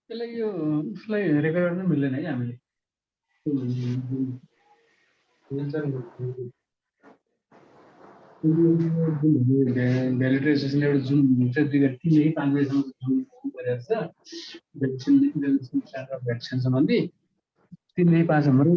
त्यसलाई यो उसलाई रेकर्ड गर्न मिल्दैन है हामीले भ्यालिडेसन एउटा जुन हुन्छ 3 देखि 5 बजीसम्म जुन गरेको छ भ्याक्सिन सम्बन्धी 3 देखि 5 हाम्रो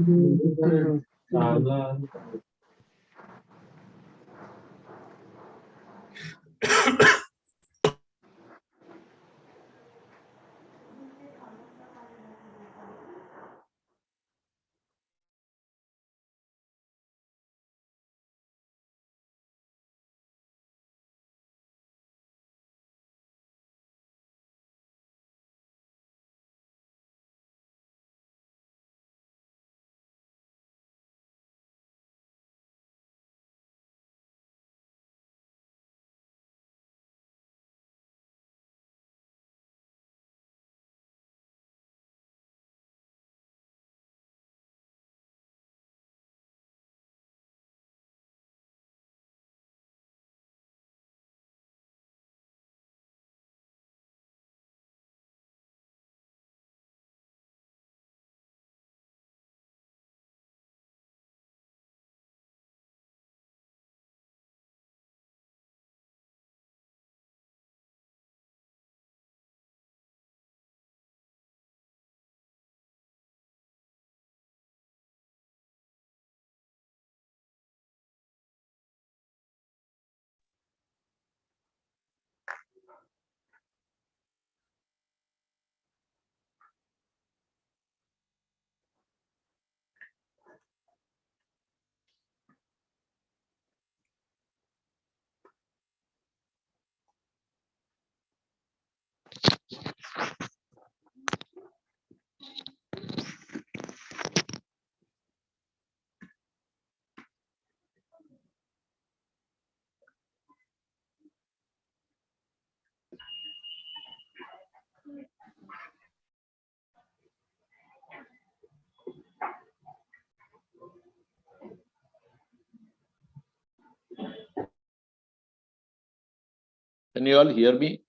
Can you all hear me?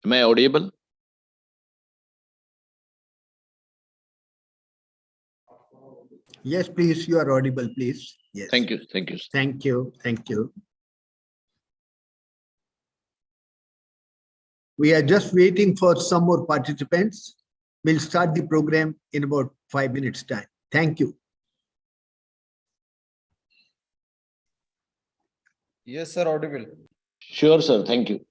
Am I audible? Yes, please. You are audible, please. Yes. Thank you. Thank you. Thank you. Thank you. We are just waiting for some more participants. We'll start the program in about 5 minutes time. Thank you. Yes, sir, audible. Sure, sir. Thank you.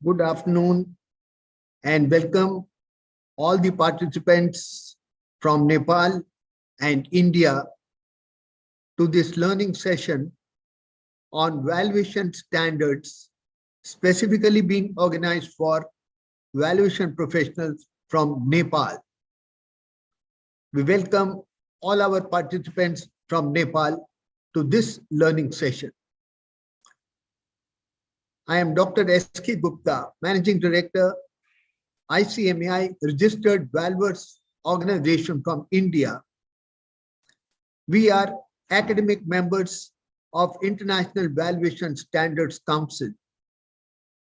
Good afternoon and welcome all the participants from Nepal and India to this learning session on valuation standards, specifically being organized for valuation professionals from Nepal. We welcome all our participants from Nepal to this learning session. I am Dr. S.K. Gupta, Managing Director, ICMAI Registered Valuers Organization from India. We are academic members of International Valuation Standards Council,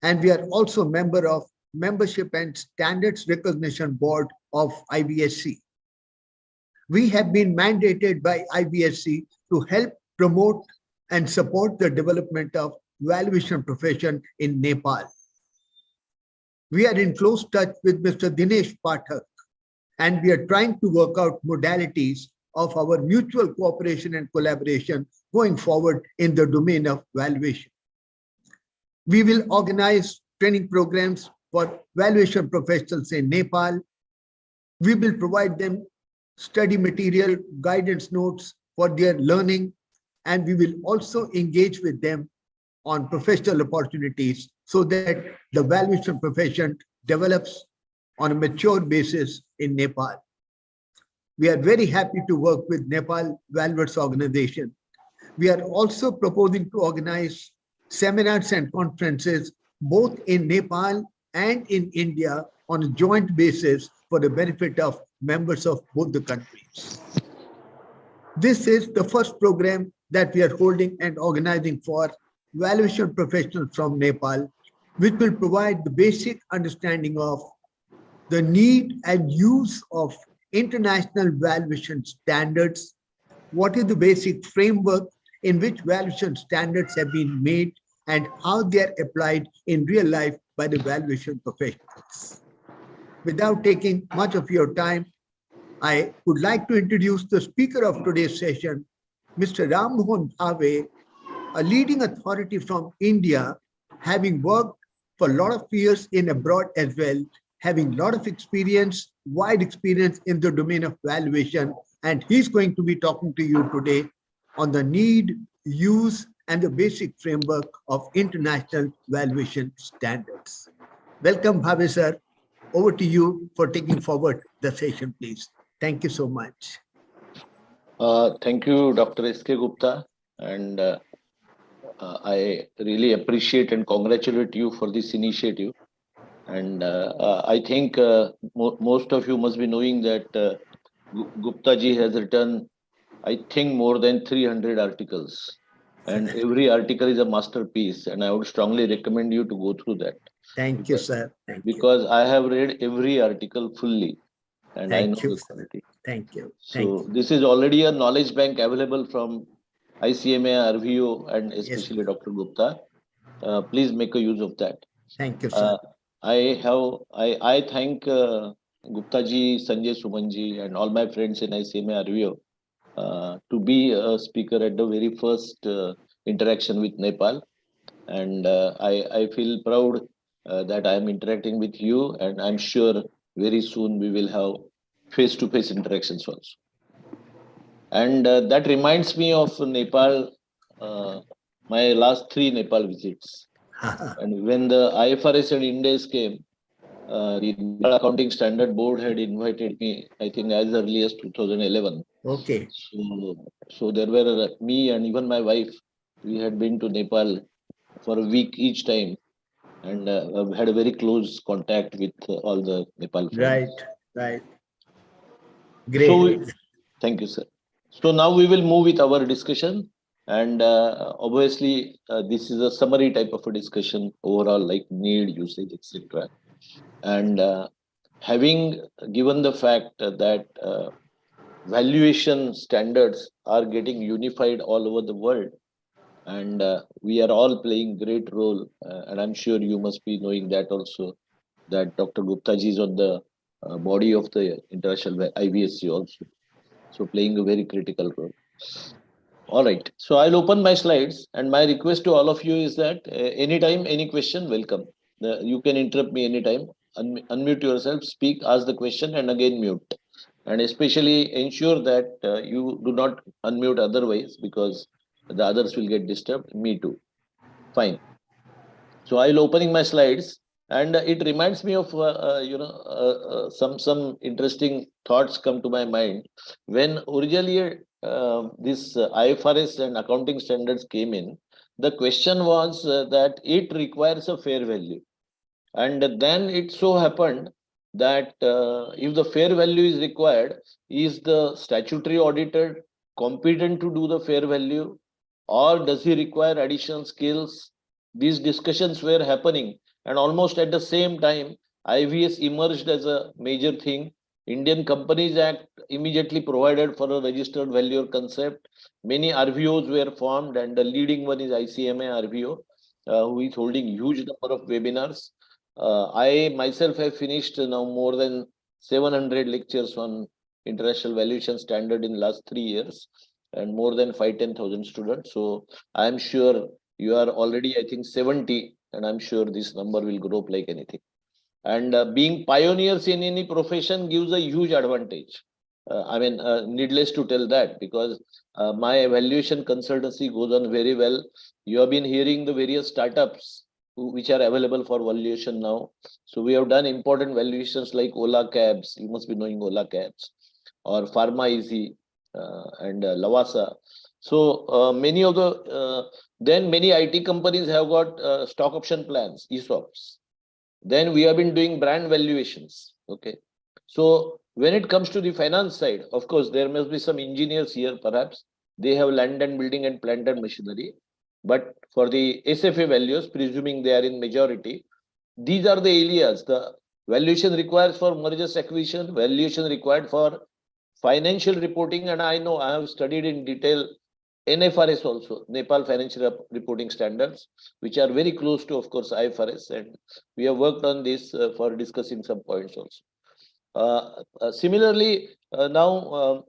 and we are also member of Membership and Standards Recognition Board of IVSC. We have been mandated by IVSC to help promote and support the development of valuation profession in Nepal. We are in close touch with Mr. Dinesh Pathak, and we are trying to work out modalities of our mutual cooperation and collaboration going forward in the domain of valuation. We will organize training programs for valuation professionals in Nepal. We will provide them study material, guidance notes for their learning, and we will also engage with them on professional opportunities so that the valuation profession develops on a mature basis in Nepal. We are very happy to work with Nepal Valuers Organization. We are also proposing to organize seminars and conferences both in Nepal and in India on a joint basis for the benefit of members of both the countries. This is the first program that we are holding and organizing for valuation professionals from Nepal, which will provide the basic understanding of the need and use of international valuation standards, what is the basic framework in which valuation standards have been made, and how they are applied in real life by the valuation professionals. Without taking much of your time, I would like to introduce the speaker of today's session, Mr. Ram Mohan Bhave, a leading authority from India, having worked for a lot of years in abroad as well, having a lot of experience, wide experience in the domain of valuation. And he's going to be talking to you today on the need, use, and the basic framework of international valuation standards. Welcome, Bhave sir. Over to you for taking forward the session, please. Thank you so much. Thank you, Dr. S.K. Gupta. And I really appreciate and congratulate you for this initiative. And I think most of you must be knowing that Gupta ji has written, I think, more than 300 articles. And every article is a masterpiece. And I would strongly recommend you to go through that. Thank you, sir. Thank because I have read every article fully. And Thank I know you, the quality. Thank you. So this is already a knowledge bank available from ICMA, RVO, and especially Dr. Gupta. Please make a use of that. Thank you, sir. I thank Gupta ji, Sanjay Suman ji, and all my friends in ICMA, RVO to be a speaker at the very first interaction with Nepal. And I feel proud that I am interacting with you, and I'm sure very soon we will have face-to-face interactions also. And that reminds me of Nepal, my last 3 Nepal visits. And when the IFRS and Ind AS came, the Nepal Accounting Standard Board had invited me, I think, as early as 2011. Okay. So there were me and even my wife, we had been to Nepal for a week each time, and had a very close contact with all the Nepal Right. friends. Right. So, Great. thank you, sir. So now we will move with our discussion, and obviously this is a summary type of a discussion overall, like need, usage, etc. And having given the fact that valuation standards are getting unified all over the world, and we are all playing great role, and I'm sure you must be knowing that also, that Dr. Gupta ji is on the body of the international IVSC also, so playing a very critical role. All right, so I'll open my slides, and my request to all of you is that anytime, any question, welcome. You can interrupt me anytime, unmute yourself, speak, ask the question, and again mute. And especially ensure that you do not unmute otherwise, because the others will get disturbed. Me too. Fine. So I'll opening my slides, and it reminds me of some interesting thoughts come to my mind when originally this IFRS and accounting standards came in. The question was that it requires a fair value, and then it so happened that if the fair value is required, is the statutory auditor competent to do the fair value, or does he require additional skills? These discussions were happening, and almost at the same time, IVS emerged as a major thing. Indian Companies Act immediately provided for a registered valuer concept. Many RVOs were formed, and the leading one is ICMA RVO, who is holding huge number of webinars. I myself have finished now more than 700 lectures on international valuation standard in last 3 years, and more than 5-10,000 students. So I am sure you are already, I think, 70, and I'm sure this number will grow up like anything. And being pioneers in any profession gives a huge advantage. Needless to tell that, because my evaluation consultancy goes on very well. You have been hearing the various startups which are available for valuation now. So we have done important valuations like Ola Cabs. You must be knowing Ola Cabs, or Pharma Easy, and Lavasa. So many of the then many IT companies have got stock option plans, ESOPs. Then we have been doing brand valuations. Okay. So when it comes to the finance side, of course, there must be some engineers here, perhaps. They have land and building and plant and machinery. But for the SFA values, presuming they are in majority, these are the areas. The valuation requires for mergers acquisition, valuation required for financial reporting. And I know I have studied in detail NFRS also, Nepal Financial Reporting Standards, which are very close to, of course, IFRS, and we have worked on this for discussing some points also. Similarly, now,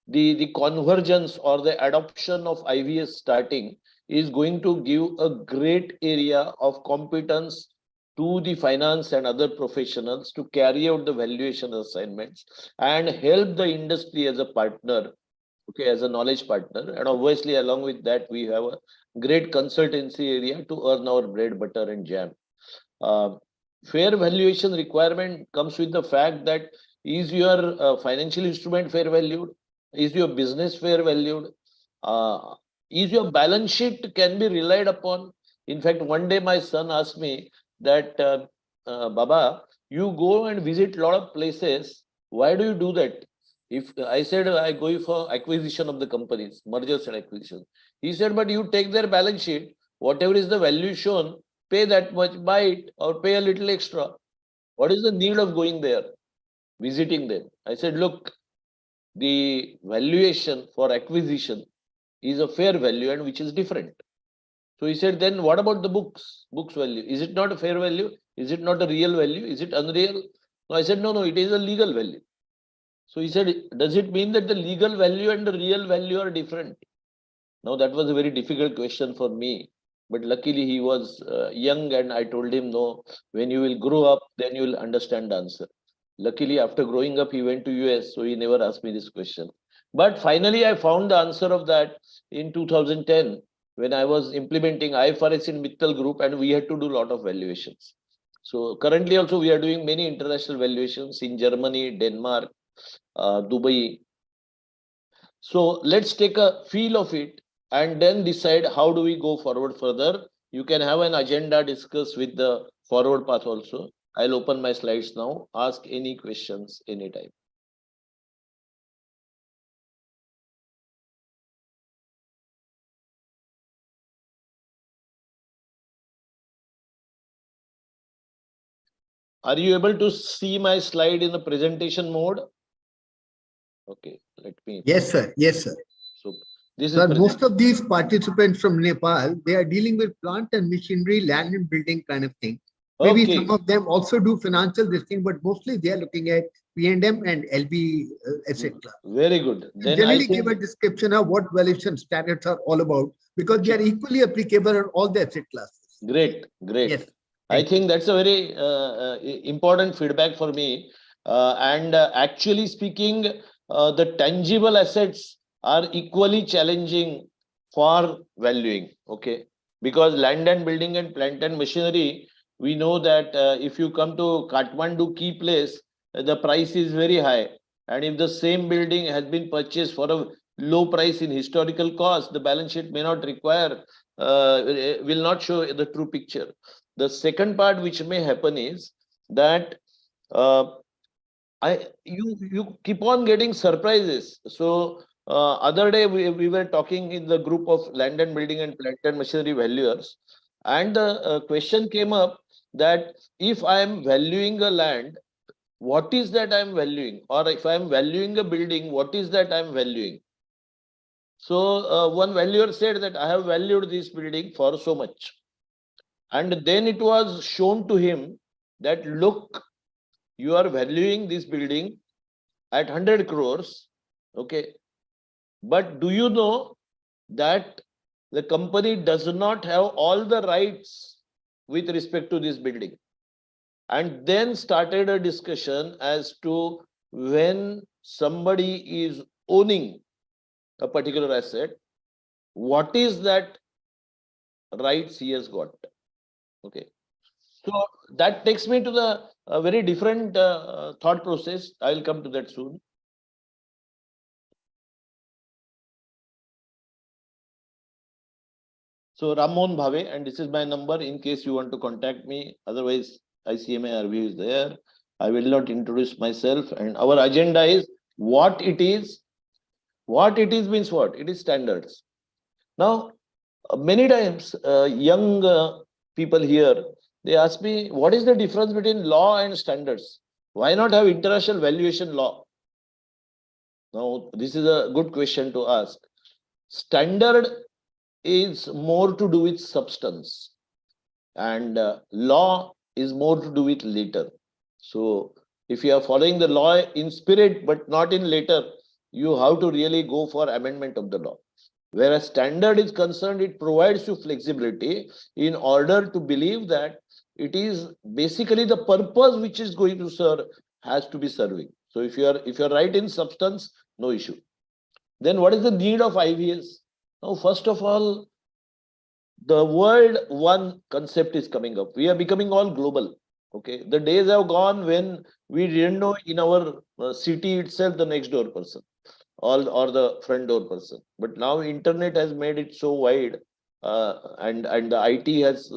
the convergence or the adoption of IVS starting is going to give a great area of competence to the finance and other professionals to carry out the valuation assignments and help the industry as a partner, okay, as a knowledge partner. And obviously, along with that, we have a great consultancy area to earn our bread, butter, and jam. Fair valuation requirement comes with the fact that is your financial instrument fair valued? Is your business fair valued? Is your balance sheet can be relied upon? In fact, one day my son asked me that, Baba, you go and visit a lot of places. Why do you do that? If I said I go for acquisition of the companies, mergers and acquisition, he said, but you take their balance sheet, whatever is the value shown, pay that much, buy it, or pay a little extra. What is the need of going there, visiting them? I said, look, the valuation for acquisition is a fair value and which is different. So he said, then what about the books value? Is it not a fair value? Is it not a real value? Is it unreal? No, I said, no, it is a legal value. So he said, does it mean that the legal value and the real value are different? Now that was a very difficult question for me. But luckily he was young, and I told him, no, when you will grow up, then you will understand the answer. Luckily, after growing up, he went to US, so he never asked me this question. But finally, I found the answer of that in 2010 when I was implementing IFRS in Mittal Group, and we had to do a lot of valuations. So currently also we are doing many international valuations in Germany, Denmark, Dubai. So let's take a feel of it and then decide how do we go forward further. You can have an agenda discuss with the forward path also. I'll open my slides now. Ask any questions anytime. Are you able to see my slide in the presentation mode? Okay, let me. Yes, sir. Yes, sir. So this Sir, is most of these participants from Nepal, they are dealing with plant and machinery, land and building kind of thing. Maybe okay. some of them also do financial this thing, but mostly they are looking at P&M and LB, etc. Very good. Then Generally I think give a description of what valuation standards are all about, because they are equally applicable in all the asset classes. great, great. Yes. I think that's a very important feedback for me. And actually speaking, the tangible assets are equally challenging for valuing. Okay, because land and building and plant and machinery, we know that if you come to Kathmandu key place, the price is very high. And if the same building has been purchased for a low price in historical cost, the balance sheet may not require, will not show the true picture. The second part which may happen is that you keep on getting surprises. So other day we were talking in the group of land and building and plant and machinery valuers, and the question came up that if I am valuing a land, what is that I am valuing? Or if I am valuing a building, what is that I am valuing? So one valuer said that I have valued this building for so much. And then it was shown to him that, look, you are valuing this building at 100 crores. Okay. But do you know that the company does not have all the rights with respect to this building? And then started a discussion as to when somebody is owning a particular asset, what is that rights he has got? Okay. So that takes me to the very different thought process. I will come to that soon. So Ramon Bhave, and this is my number in case you want to contact me. Otherwise, ICMA review is there. I will not introduce myself. And our agenda is what it is. What it is means what? It is standards. Now, many times young people here, they ask me, what is the difference between law and standards? Why not have international valuation law? Now, this is a good question to ask. Standard is more to do with substance, and law is more to do with letter. So if you are following the law in spirit but not in letter, you have to really go for amendment of the law. Whereas standard is concerned, it provides you flexibility in order to believe that it is basically the purpose which is going to serve has to be serving. So if you're right in substance, no issue. Then what is the need of IVS? Now, first of all, the world one concept is coming up. We are becoming all global. Okay, the days have gone when we didn't know in our city itself the next door person, or the front door person. But now internet has made it so wide, and the IT has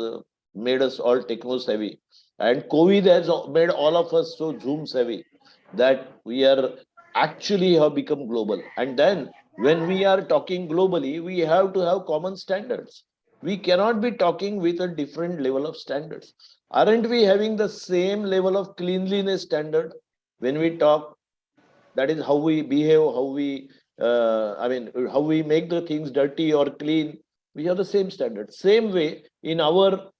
made us all techno savvy, and COVID has made all of us so Zoom savvy that we are actually have become global. And then when we are talking globally, we have to have common standards. We cannot be talking with a different level of standards. Aren't we having the same level of cleanliness standard when we talk? That is how we behave, how we how we make the things dirty or clean. We have the same standard. Same way in our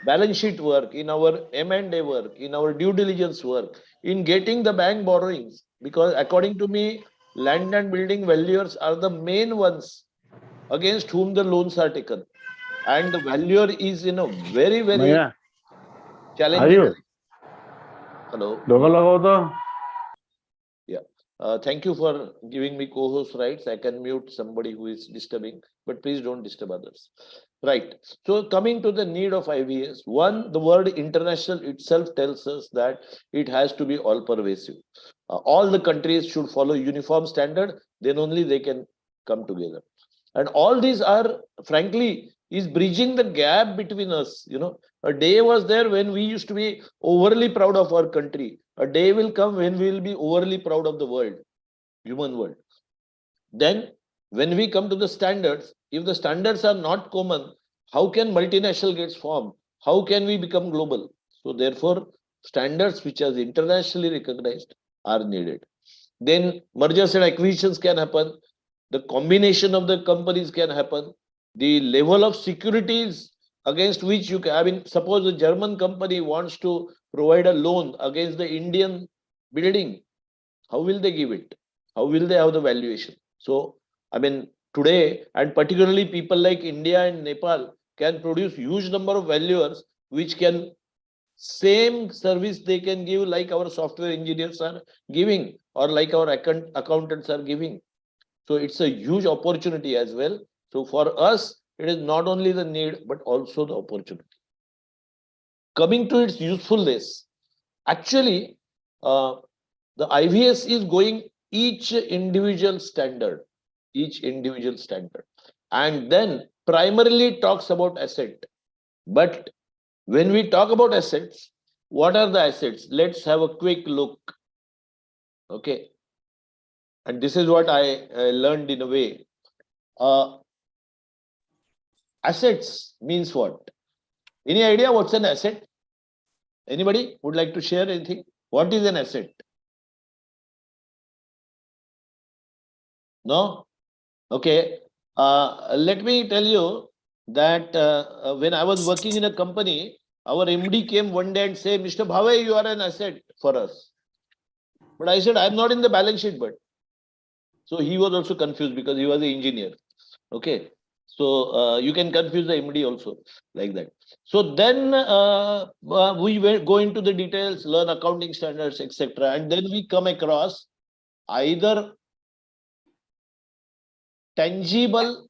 balance sheet work, in our M&A work, in our due diligence work, in getting the bank borrowings. Because according to me, land and building valuers are the main ones against whom the loans are taken. and the valuer is in a very भैया challenging. आयु Hello. डोका लगाओ तो Thank you for giving me co-host rights. I can mute somebody who is disturbing, but please don't disturb others. Right. So coming to the need of IVS, one, the word international itself tells us that it has to be all pervasive. All the countries should follow uniform standard, then only they can come together. And all these are, frankly, is bridging the gap between us. A day was there when we used to be overly proud of our country. A day will come when we will be overly proud of the world, human world. Then, when we come to the standards, if the standards are not common, how can multinational gets formed? How can we become global? So, therefore, standards which are internationally recognized are needed. Then, mergers and acquisitions can happen. The combination of the companies can happen. The level of securities against which you can, I mean, suppose a German company wants to provide a loan against the Indian building, how will they give it? How will they have the valuation? So, I mean, today, and particularly people like India and Nepal can produce huge number of valuers which can same service they can give like our software engineers are giving or like our accountants are giving. So it's a huge opportunity as well. So for us, it is not only the need, but also the opportunity. Coming to its usefulness, actually, the IVS is going each individual standard, and then primarily talks about asset. But when we talk about assets, what are the assets? Let's have a quick look. Okay. And this is what I learned in a way. Assets means what? Any idea what's an asset? Anybody would like to share anything? What is an asset? No? Okay. Let me tell you that when I was working in a company, our MD came one day and said, Mr. Bhave, you are an asset for us. But I said, I'm not in the balance sheet, but. So he was also confused because he was an engineer. Okay. So you can confuse the MD also like that. So then we were going to the details, learn accounting standards, etc. And then we come across either tangible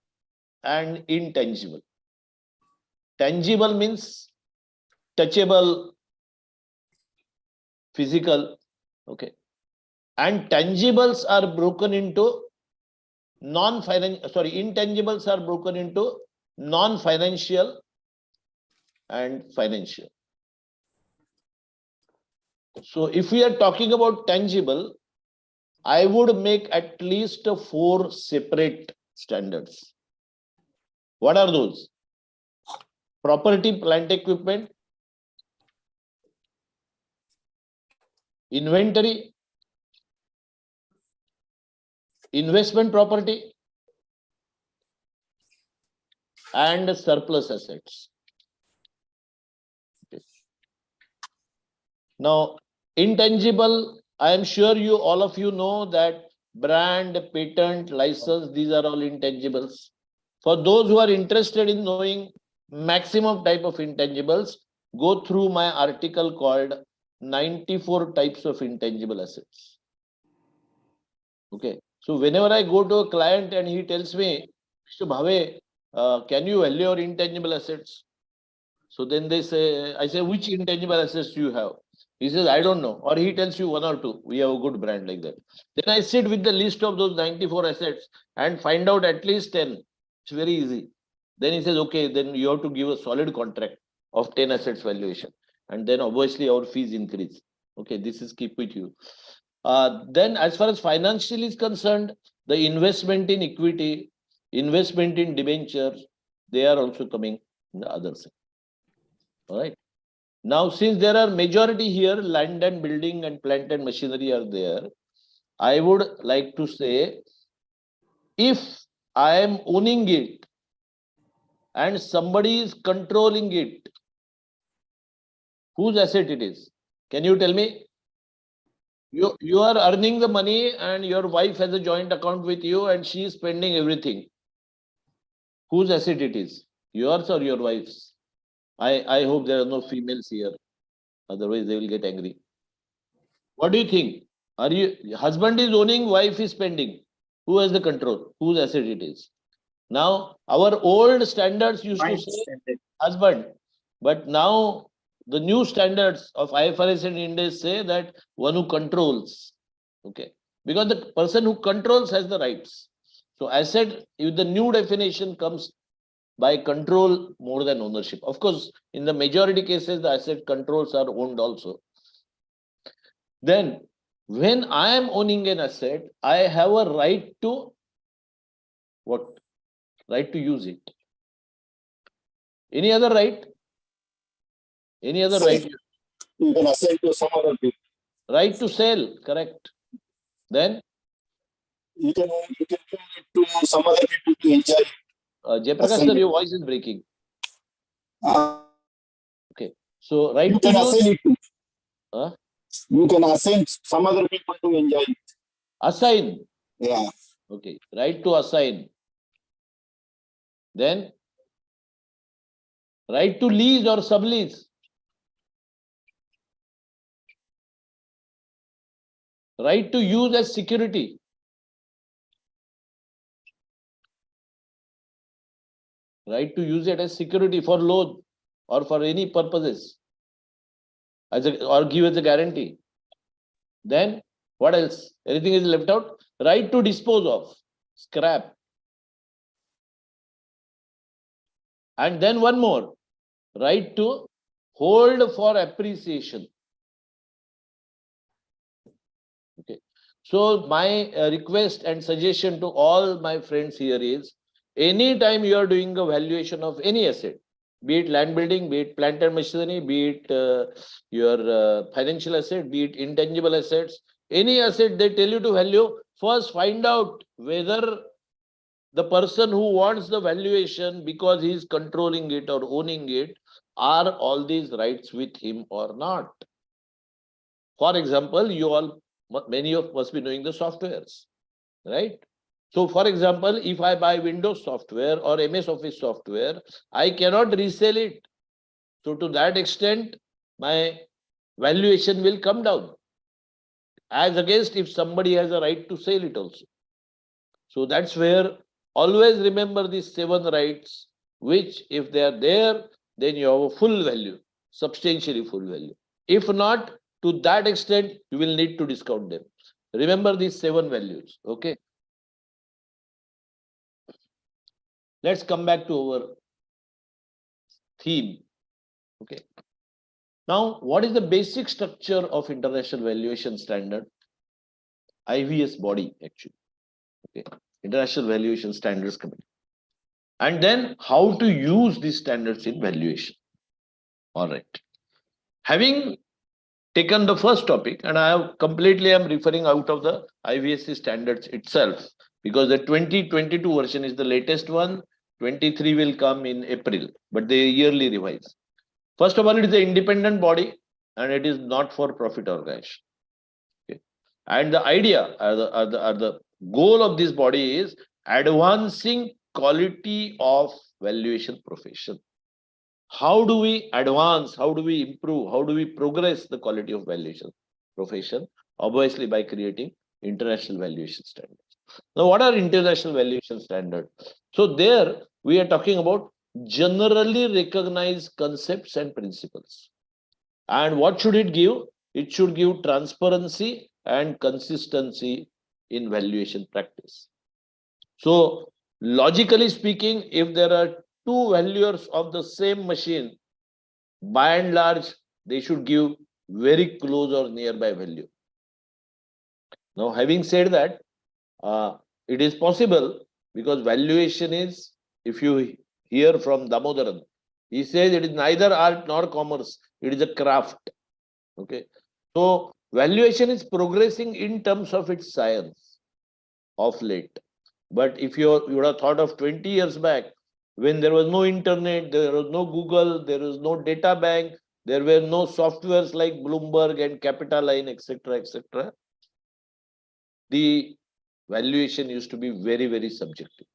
and intangible. Tangible means touchable, physical, okay. And tangibles are broken into intangibles are broken into non-financial and financial. So if we are talking about tangible, I would make at least 4 separate standards. What are those? Property, plant, equipment, inventory, investment property, and surplus assets. Okay. Now, intangible, I am sure all of you know that brand, patent, license, these are all intangibles. For those who are interested in knowing maximum type of intangibles, go through my article called 94 types of intangible assets. Okay. So whenever I go to a client and he tells me, Mr. Bhave, can you value your intangible assets? So then I say, which intangible assets do you have? He says, I don't know. Or he tells you 1 or 2. We have a good brand like that. Then I sit with the list of those 94 assets and find out at least 10. It's very easy. Then he says, okay, then you have to give a solid contract of 10 assets valuation. And then obviously our fees increase. Okay, this is keep with you. Then as far as financial is concerned, the investment in equity, investment in debentures, they are also coming in the other side. All right. Now, since there are majority here, land and building and plant and machinery are there, I would like to say, if I am owning it and somebody is controlling it, whose asset it is? Can you tell me? You are earning the money and your wife has a joint account with you and she is spending everything. Whose asset it is? Yours or your wife's? I hope there are no females here. Otherwise, they will get angry. What do you think? Husband is owning, wife is spending. Who has the control? Whose asset it is? Now, our old standards used to say husband, but now the new standards of IFRS and Ind AS say that one who controls. Okay, because the person who controls has the rights. So asset, if the new definition comes by control more than ownership. Of course, in the majority cases, the asset controls are owned also. Then, when I am owning an asset, I have a right to what? Right to use it. Any other right? Any other right? You can assign to some other people. Right to sell, correct. Then You can give it to some other people to enjoy. Jayaprakash sir, your voice is breaking. Okay. So right You to can use, assign it to. You can assign some other people to enjoy it. assign. Yeah. Okay. Right to assign. Then right to lease or sublease. Right to use as security. Right to use it as security for loan or for any purposes. Or give as a guarantee. Then what else? Anything is left out? Right to dispose of, scrap. And then one more, right to hold for appreciation. Okay. So my request and suggestion to all my friends here is, anytime you are doing a valuation of any asset, be it land building, be it plant and machinery, be it your financial asset, be it intangible assets, any asset they tell you to value, first find out whether the person who wants the valuation because he is controlling it or owning it, are all these rights with him or not. For example, many of must be knowing the softwares, right? So for example, if I buy Windows software or MS Office software, I cannot resell it. So to that extent, my valuation will come down, as against if somebody has a right to sell it also. So that's where always remember these 7 rights, which if they are there, then you have a full value, substantially full value. If not, to that extent, you will need to discount them. Remember these 7 values. Okay. Let's come back to our theme. Okay. Now, what is the basic structure of International Valuation Standard? IVS body, actually. Okay. International Valuation Standards Committee. And then how to use these standards in valuation. All right. Having taken the first topic, and I am referring out of the IVSC standards itself, because the 2022 version is the latest one. 23 will come in April, but they yearly revise. First of all, it is an independent body and it is not for profit organization. Okay. And the idea or the goal of this body is advancing quality of valuation profession. How do we advance? How do we improve? How do we progress the quality of valuation profession? Obviously, by creating international valuation standards. Now, what are international valuation standards? So there we are talking about generally recognized concepts and principles. And what should it give? It should give transparency and consistency in valuation practice. So logically speaking, if there are 2 valuers of the same machine, by and large, they should give very close or nearby value. Now, having said that, it is possible, because valuation is, if you hear from Damodaran, he says it is neither art nor commerce, it is a craft. Okay. So valuation is progressing in terms of its science of late. But if you would have thought of 20 years back, when there was no internet, there was no Google, there was no data bank, there were no softwares like Bloomberg and Capitaline, etc., etc., the valuation used to be very, very subjective.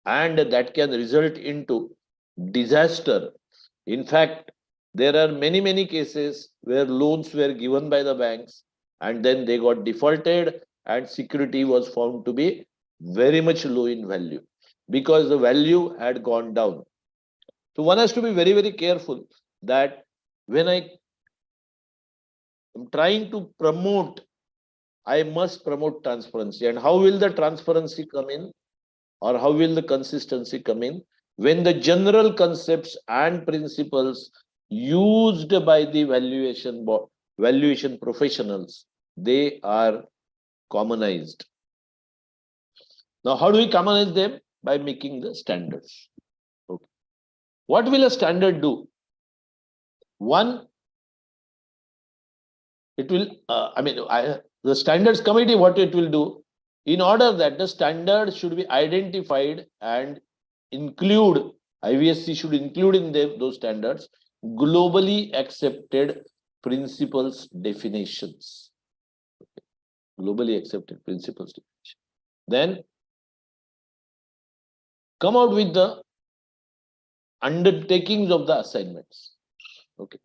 And that can result into disaster. In fact, there are many cases where loans were given by the banks and then they got defaulted and security was found to be very much low in value because the value had gone down. So one has to be very careful that when I am trying to promote, I must promote transparency. And how will the transparency come in, or how will the consistency come in? When the general concepts and principles used by the valuation professionals, they are commonized. Now, how do we commonize them? By making the standards. Okay. What will a standard do? One, it will, the standards committee, what it will do, in order that the standard should be identified and include, IVSC should include in those standards globally accepted principles definitions. Okay. Globally accepted principles definition. Then come out with the undertakings of the assignments. Okay.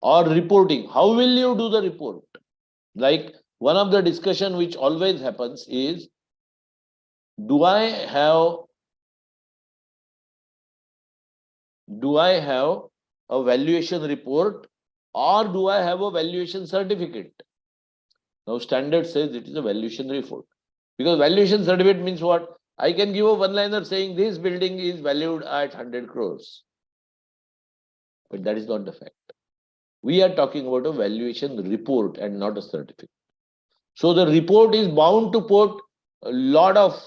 Or reporting. How will you do the report? Like one of the discussion which always happens is, do I have a valuation report or do I have a valuation certificate? Now standard says it is a valuation report, because valuation certificate means what? I can give a one-liner saying this building is valued at 100 crores. But that is not the fact. We are talking about a valuation report and not a certificate. So the report is bound to put a lot of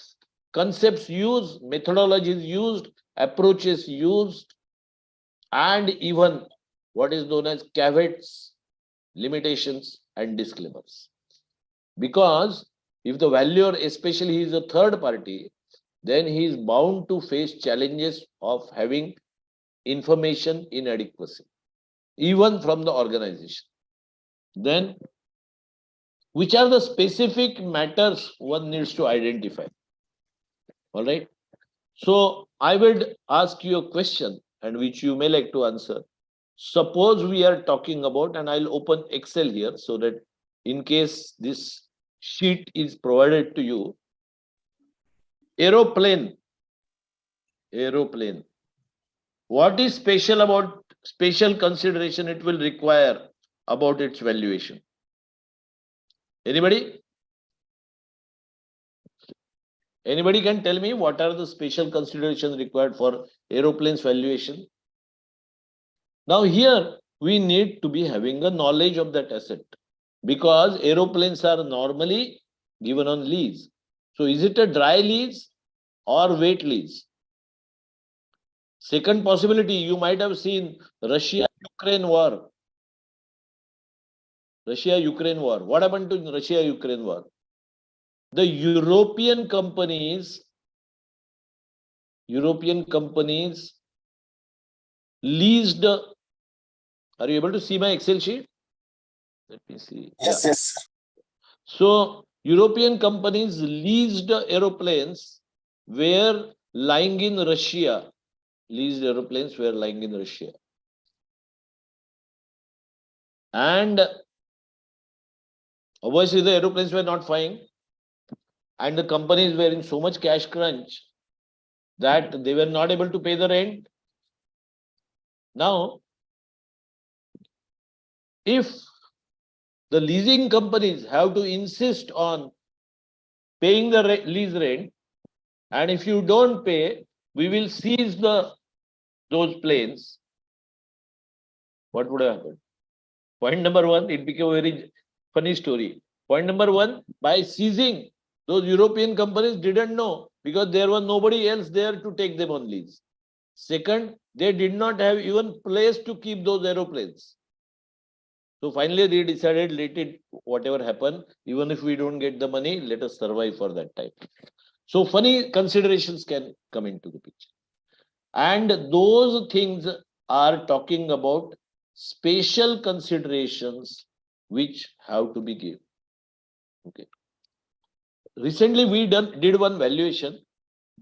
concepts used, methodologies used, approaches used, and even what is known as caveats, limitations, and disclaimers. Because if the valuer, especially he is a third party, then he is bound to face challenges of having information inadequacy, even from the organization. Then, which are the specific matters one needs to identify? All right. So I would ask you a question, and which you may like to answer. Suppose we are talking about, and I'll open Excel here so that in case this sheet is provided to you, aeroplane. What is special consideration it will require about its valuation? Anybody? Anybody can tell me what are the special considerations required for aeroplanes valuation? Now here we need to be having a knowledge of that asset, because aeroplanes are normally given on lease. So is it a dry lease or wet lease? Second possibility, you might have seen Russia-Ukraine war. Russia-Ukraine war. What happened to Russia-Ukraine war? The European companies leased. Are you able to see my Excel sheet? Let me see. Yes, Yeah. yes. So European companies leased aeroplanes were lying in Russia. Leased aeroplanes were lying in Russia. And obviously the aeroplanes were not flying. And the companies were in so much cash crunch that they were not able to pay the rent. Now, if the leasing companies have to insist on paying the lease rent, and if you don't pay, we will seize those planes, what would happen? Point number one, it became a very funny story. Point number one, by seizing, those European companies didn't know, because there was nobody else there to take them on lease. Second, they did not have even place to keep those aeroplanes. So finally they decided, let it whatever happen, even if we don't get the money, let us survive for that time. So funny considerations can come into the picture. And those things are talking about special considerations which have to be given. Okay. Recently we did one valuation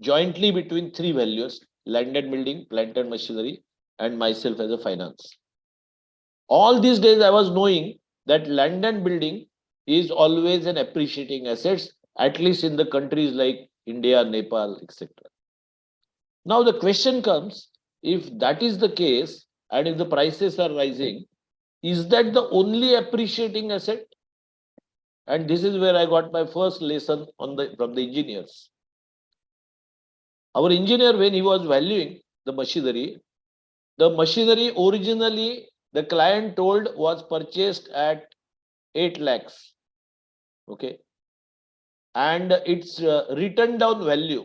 jointly between three valuers. land and building, plant and machinery, and myself as a finance. All these days I was knowing that land and building is always an appreciating assets, at least in the countries like India, Nepal, etc. Now the question comes, if that is the case, and if the prices are rising, is that the only appreciating asset? And this is where I got my first lesson from the engineers. Our engineer, when he was valuing the machinery originally the client told was purchased at 8 lakhs. Okay. And its written down value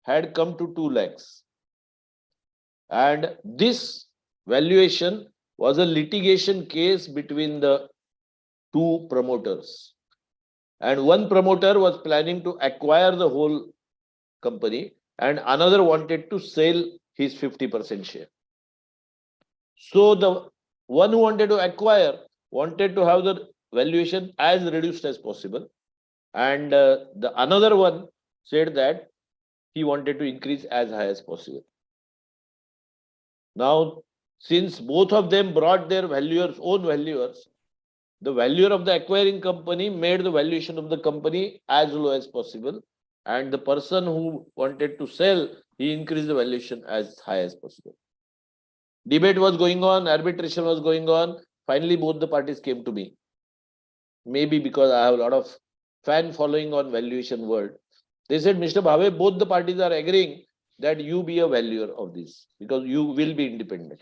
had come to 2 lakhs. And this valuation was a litigation case between the two promoters. And one promoter was planning to acquire the whole company, and another wanted to sell his 50% share. So the one who wanted to acquire wanted to have the valuation as reduced as possible. And the another one said that he wanted to increase as high as possible. Now, since both of them brought their own valuers, the valuer of the acquiring company made the valuation of the company as low as possible. And the person who wanted to sell, he increased the valuation as high as possible. Debate was going on, arbitration was going on. Finally, both the parties came to me. Maybe because I have a lot of fan following on valuation world. They said, Mr. Bhave, both the parties are agreeing that you be a valuer of this because you will be independent.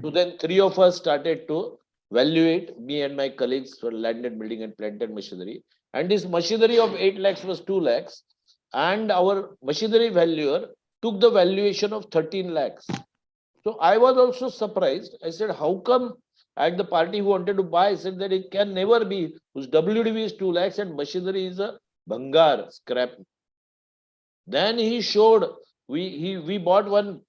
So then 3 of us started to valuate, me and my colleagues, for land and building and plant and machinery. And this machinery of 8 lakhs was 2 lakhs. And our machinery valuer took the valuation of 13 lakhs. So I was also surprised. I said, how come? And the party who wanted to buy said that it can never be, whose WDV is 2 lakhs and machinery is a bhangar, scrap. Then he showed, we bought one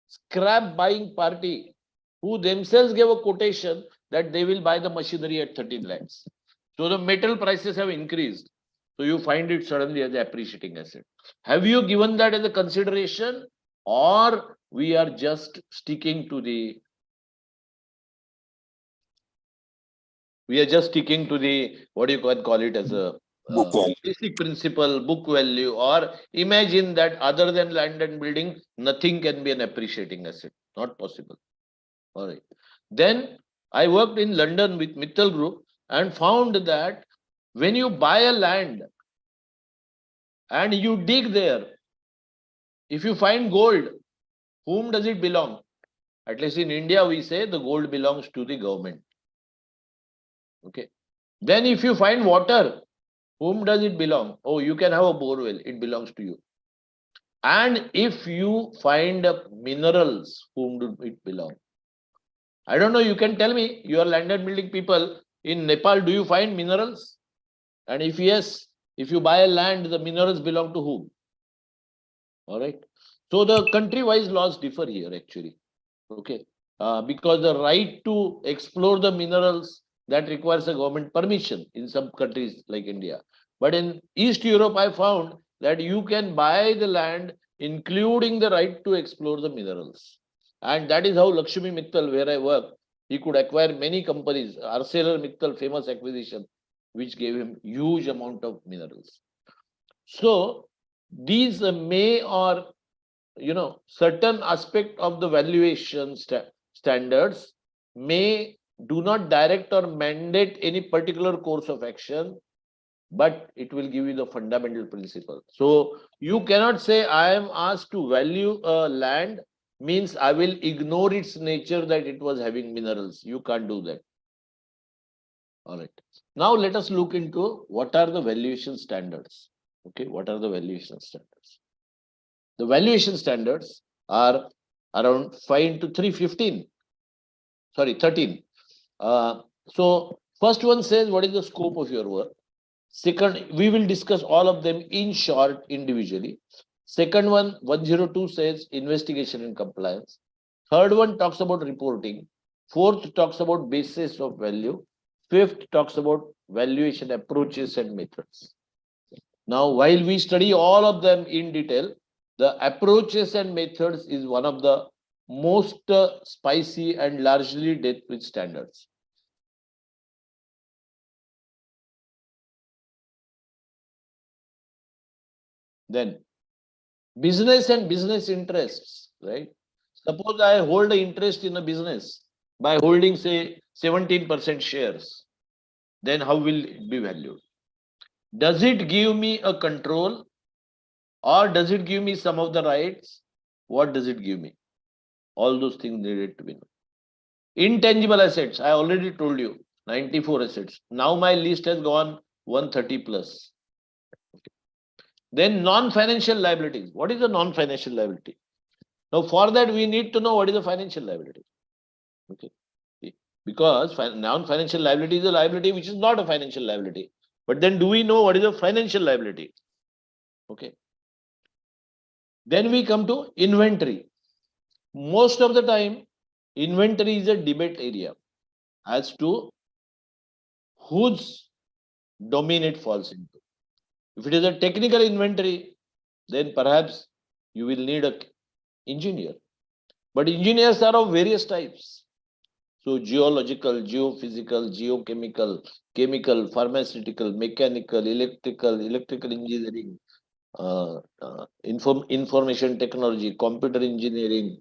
scrap buying party who themselves gave a quotation that they will buy the machinery at 13 lakhs. So the metal prices have increased. So you find it suddenly as an appreciating asset. Have you given that as a consideration, or we are just sticking to the what you can call it as a Book value. basic principle, book value, or imagine that other than land and building, nothing can be an appreciating asset? Not possible. All right. Then I worked in London with Mittal Group and found that when you buy a land and you dig there, if you find gold, whom does it belong? At least in India, we say the gold belongs to the government. Okay. Then if you find water, whom does it belong? Oh, you can have a borewell. It belongs to you. And if you find minerals, whom do it belong? I don't know. You can tell me, you are land and building people in Nepal. Do you find minerals? And if yes, if you buy a land, the minerals belong to whom? All right. So the country-wise laws differ here actually. Okay. Because the right to explore the minerals, that requires a government permission in some countries like India. But in East Europe, I found that you can buy the land, including the right to explore the minerals. And that is how Lakshmi Mittal, where I work, he could acquire many companies. ArcelorMittal, famous acquisition, which gave him huge amount of minerals. So these may or certain aspect of the valuation standards may do not direct or mandate any particular course of action, but it will give you the fundamental principle. So you cannot say I am asked to value a land means I will ignore its nature that it was having minerals. You can't do that. All right. Now let us look into what are the valuation standards. Okay, what are the valuation standards? The valuation standards are around 5 into 3, 15. Sorry, 13. So first one says what is the scope of your work. Second, we will discuss all of them in short individually. Second one, 102 says investigation and compliance. Third one talks about reporting. Fourth talks about basis of value. Fifth talks about valuation approaches and methods. Now, while we study all of them in detail, the approaches and methods is one of the most spicy and largely dealt with standards. Then business and business interests, right? Suppose I hold an interest in a business by holding, say, 17% shares, then how will it be valued? Does it give me a control, or does it give me some of the rights? What does it give me? All those things needed to be known. Intangible assets, I already told you, 94 assets. Now my list has gone 130 plus. Then non-financial liabilities. What is a non-financial liability? Now for that we need to know what is a financial liability. Okay. Because non-financial liability is a liability which is not a financial liability. But then do we know what is a financial liability? Okay. Then we come to inventory. Most of the time, inventory is a debate area as to whose domain it falls into. If it is a technical inventory, then perhaps you will need an engineer. But engineers are of various types. So geological, geophysical, geochemical, chemical, pharmaceutical, mechanical, electrical engineering, information technology, computer engineering,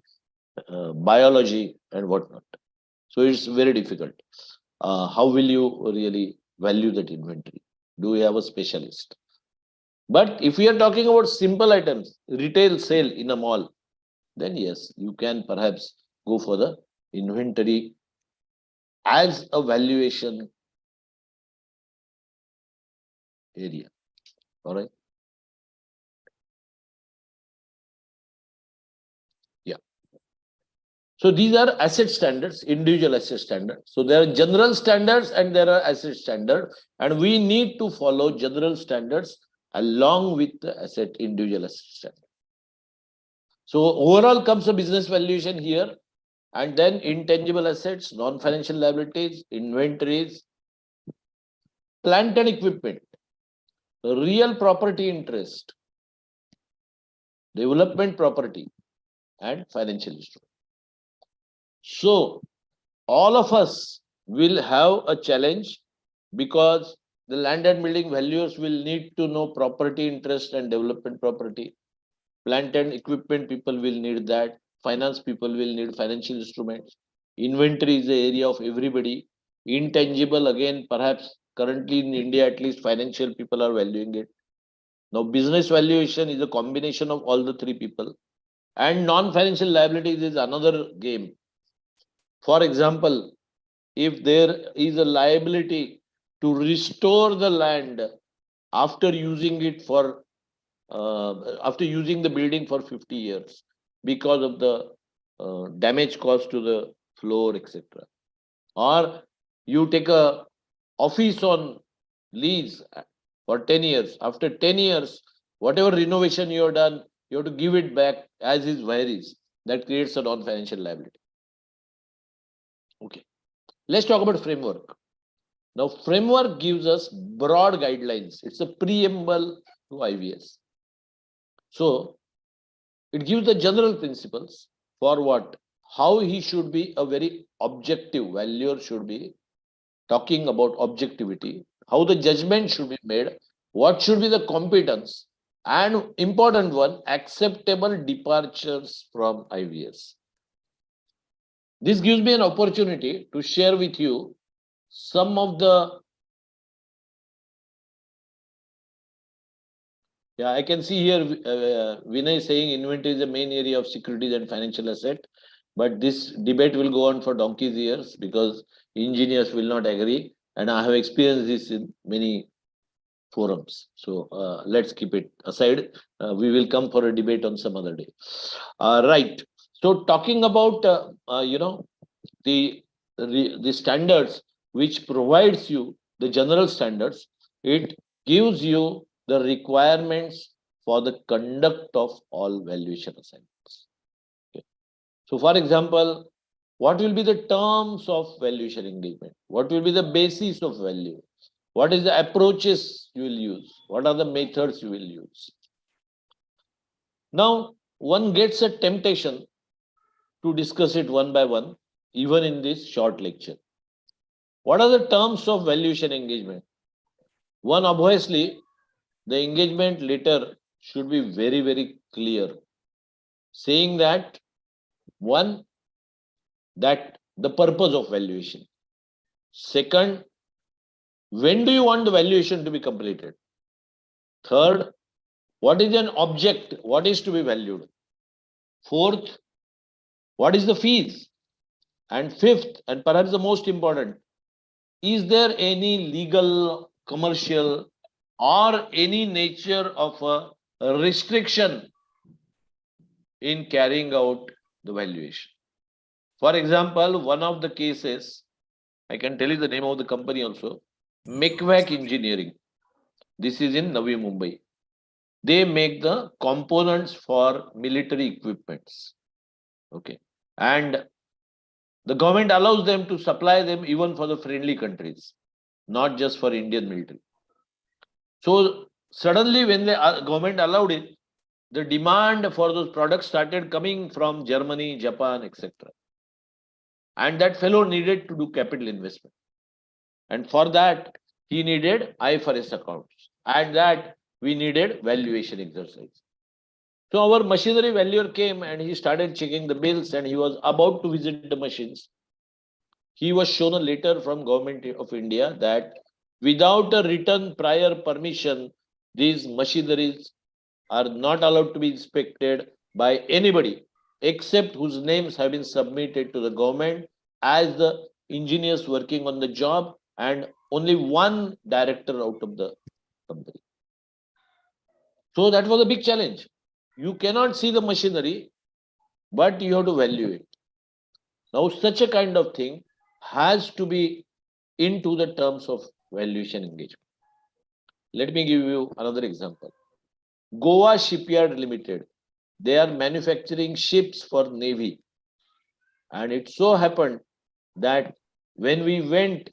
biology, and whatnot. So it's very difficult. How will you really value that inventory? Do we have a specialist? But if we are talking about simple items, retail sale in a mall, then yes, you can perhaps go for the inventory as a valuation area. All right. Yeah. So these are asset standards, individual asset standards. So there are general standards and there are asset standards, and we need to follow general standards along with the individual asset standard. So overall comes a business valuation here, and then intangible assets, non-financial liabilities, inventories, plant and equipment, real property interest, development property, and financial instrument. So all of us will have a challenge because the land and building valuers will need to know property interest and development property. Plant and equipment people will need that. Finance people will need financial instruments. Inventory is the area of everybody. Intangible, again, perhaps currently in India, at least financial people are valuing it. Now, business valuation is a combination of all the three people. And non-financial liabilities is another game. For example, if there is a liability to restore the land after using it for after using the building for 50 years because of the damage caused to the floor, etc. Or you take a office on lease for 10 years. After 10 years, whatever renovation you have done, you have to give it back as is where is. That creates a non-financial liability. Okay. Let's talk about framework. Now, framework gives us broad guidelines. It's a preamble to IVS. So, it gives the general principles for what? How he should be a very objective valuer, should be talking about objectivity, how the judgment should be made, what should be the competence, and important one, acceptable departures from IVS. This gives me an opportunity to share with you some of the I can see here Vinay saying inventory is the main area of securities and financial asset, but this debate will go on for donkey's years because engineers will not agree, and I have experienced this in many forums. So let's keep it aside. We will come for a debate on some other day. Right. So talking about the standards which provides you the general standards, it gives you the requirements for the conduct of all valuation assignments. Okay. So for example, what will be the terms of valuation engagement? What will be the basis of value? What is the approaches you will use? What are the methods you will use? Now, one gets a temptation to discuss it one by one, even in this short lecture. What are the terms of valuation engagement? One, obviously, the engagement letter should be very, very clear, saying that one, that the purpose of valuation. Second, when do you want the valuation to be completed? Third, what is an object? What is to be valued? Fourth, what is the fees? And fifth, and perhaps the most important, is there any legal, commercial, or any nature of a restriction in carrying out the valuation? For example, one of the cases, I can tell you the name of the company also, Mikvac Engineering. This is in Navi Mumbai. They make the components for military equipments. Okay. And the government allows them to supply them even for the friendly countries, not just for Indian military. So suddenly when the government allowed it, the demand for those products started coming from Germany, Japan, etc. And that fellow needed to do capital investment. And for that, he needed IFRS accounts. And that we needed valuation exercise. So our machinery valuer came and he started checking the bills and he was about to visit the machines. He was shown a letter from Government of India that without a written prior permission, these machineries are not allowed to be inspected by anybody except whose names have been submitted to the government as the engineers working on the job and only one director out of the company. So that was a big challenge. You cannot see the machinery, but you have to value it. Now, such a kind of thing has to be into the terms of valuation engagement. Let me give you another example. Goa Shipyard Limited, they are manufacturing ships for Navy. And it so happened that when we went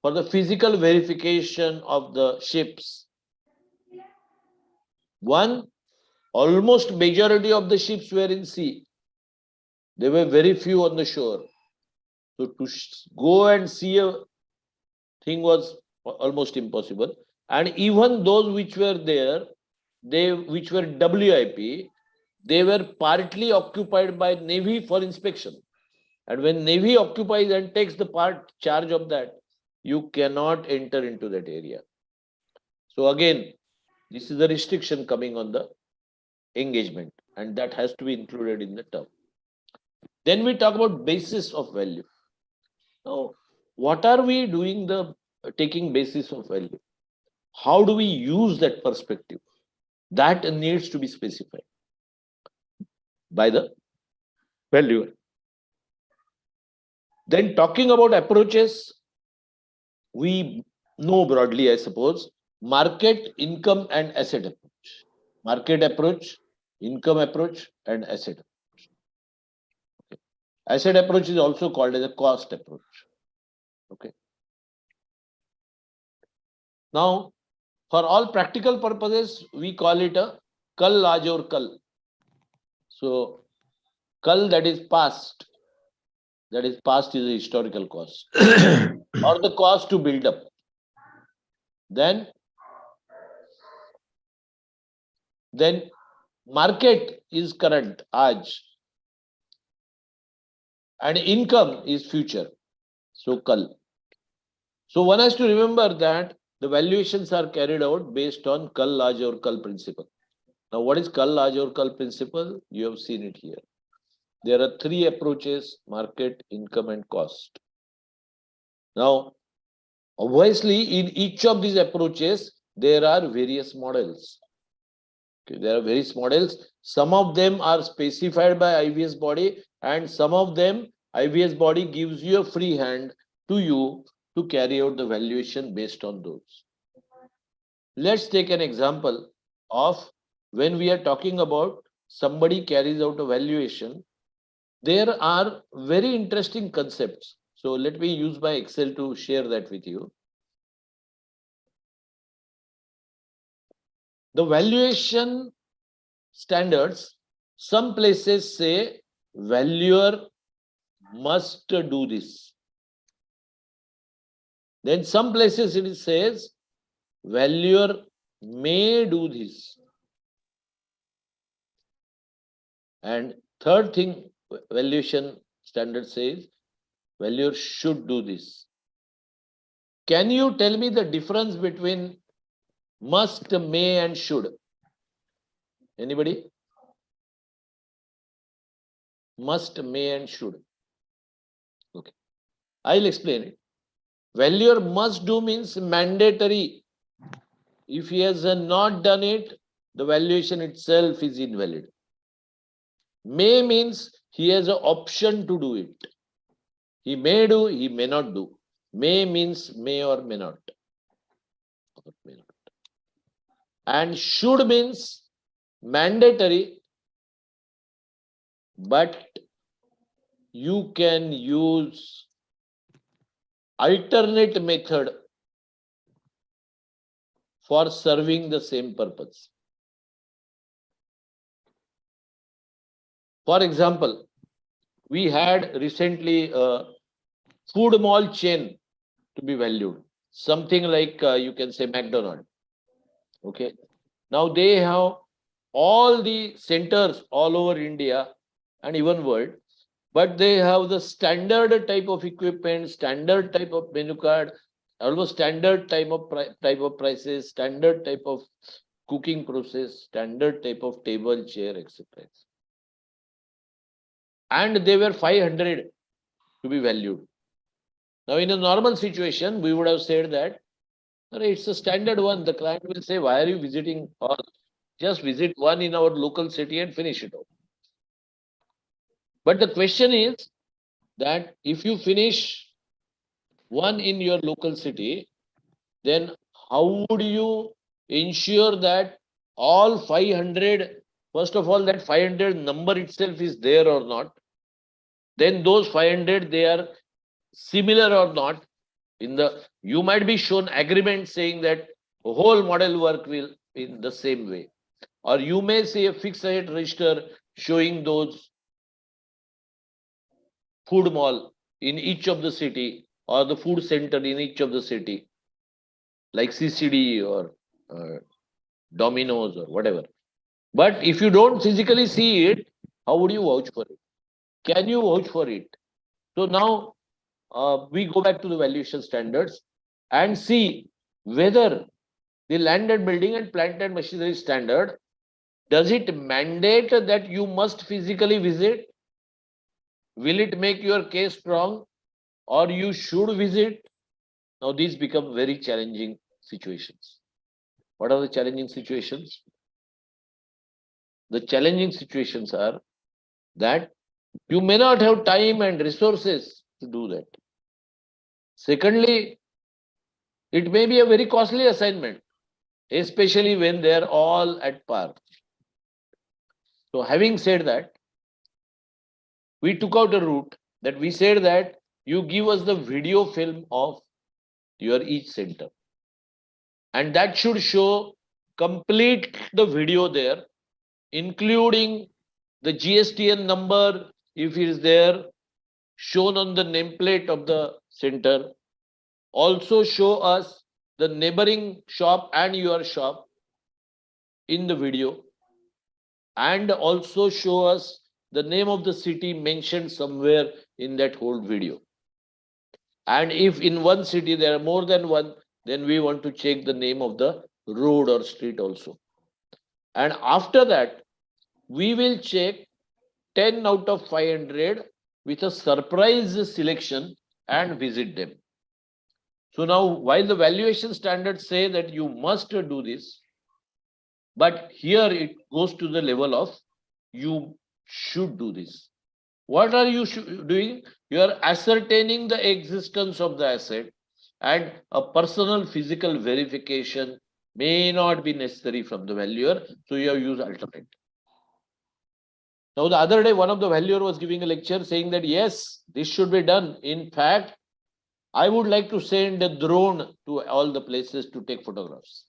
for the physical verification of the ships, one, almost majority of the ships were in sea. There were very few on the shore. So to go and see a thing was almost impossible. And even those which were there, which were WIP, they were partly occupied by Navy for inspection. And when Navy occupies and takes the charge of that, you cannot enter into that area. So again, this is a restriction coming on the engagement, and that has to be included in the term. Then we talk about basis of value. Now, what are we doing the taking basis of value? How do we use that perspective? That needs to be specified by the valuer. Then talking about approaches, we know broadly, I suppose, market, income, and asset approach. Market approach, income approach, and asset approach. Okay. Asset approach is also called as a cost approach. Okay. Now, for all practical purposes, we call it a kal aaj or kal. So, kal, that is past is a historical cost or the cost to build up. Then market is current, aaj, and income is future, so kal. So one has to remember that the valuations are carried out based on kal aaj or kal principle. Now, what is kal aaj or kal principle? You have seen it here. There are three approaches: market, income, and cost. Now, obviously, in each of these approaches, there are various models. Okay, there are various models. Some of them are specified by IVS body, and some of them IVS body gives you a free hand to you to carry out the valuation based on those. Let's take an example of when we are talking about somebody carries out a valuation. There are very interesting concepts. So let me use my Excel to share that with you. The valuation standards, some places say valuer must do this. Then some places it says valuer may do this. And third thing, valuation standard says valuer should do this. Can you tell me the difference between must, may, and should? Anybody? Must, may, and should. Okay. I'll explain it. Valuer must do means mandatory. If he has not done it, the valuation itself is invalid. May means he has an option to do it. He may do, he may not do. May means may or may not. And should means mandatory, but you can use alternate method for serving the same purpose. For example, we had recently a food mall chain to be valued, something like you can say McDonald's. Okay. Now they have all the centers all over India and even world, but they have the standard type of equipment, standard type of menu card, almost standard type of prices, standard type of cooking process, standard type of table, chair, etc. And they were 500 to be valued. Now, in a normal situation, we would have said that it's a standard one. The client will say, why are you visiting all? Just visit one in our local city and finish it off. But the question is that if you finish one in your local city, then how would you ensure that all 500, first of all, that 500 number itself is there or not? Then those 500, they are similar or not? You might be shown agreement saying that whole model work will in the same way. Or you may see a fixed rate register showing those food mall in each of the city or the food center in each of the city, like CCD or Domino's or whatever. But if you don't physically see it, how would you vouch for it? Can you vouch for it? So now we go back to the valuation standards and see whether the land and building and plant and machinery standard, does it mandate that you must physically visit? Will it make your case strong, or you should visit? Now these become very challenging situations. What are the challenging situations? The challenging situations are that you may not have time and resources to do that. Secondly, it may be a very costly assignment, especially when they are all at par. So having said that, we took out a route that we said that you give us the video film of your each center. And that should show complete the video there, including the GSTN number, if it is there, shown on the nameplate of the center. Also show us the neighboring shop and your shop in the video. And also show us the name of the city mentioned somewhere in that whole video. And if in one city there are more than one, then we want to check the name of the road or street also. And after that, we will check 10 out of 500 with a surprise selection and visit them. So now, while the valuation standards say that you must do this, but here it goes to the level of you should do this. What are you doing? You are ascertaining the existence of the asset, and a personal physical verification may not be necessary from the valuer, so you have used alternate. Now, the other day, one of the valuer was giving a lecture saying that, yes, this should be done. In fact, I would like to send a drone to all the places to take photographs.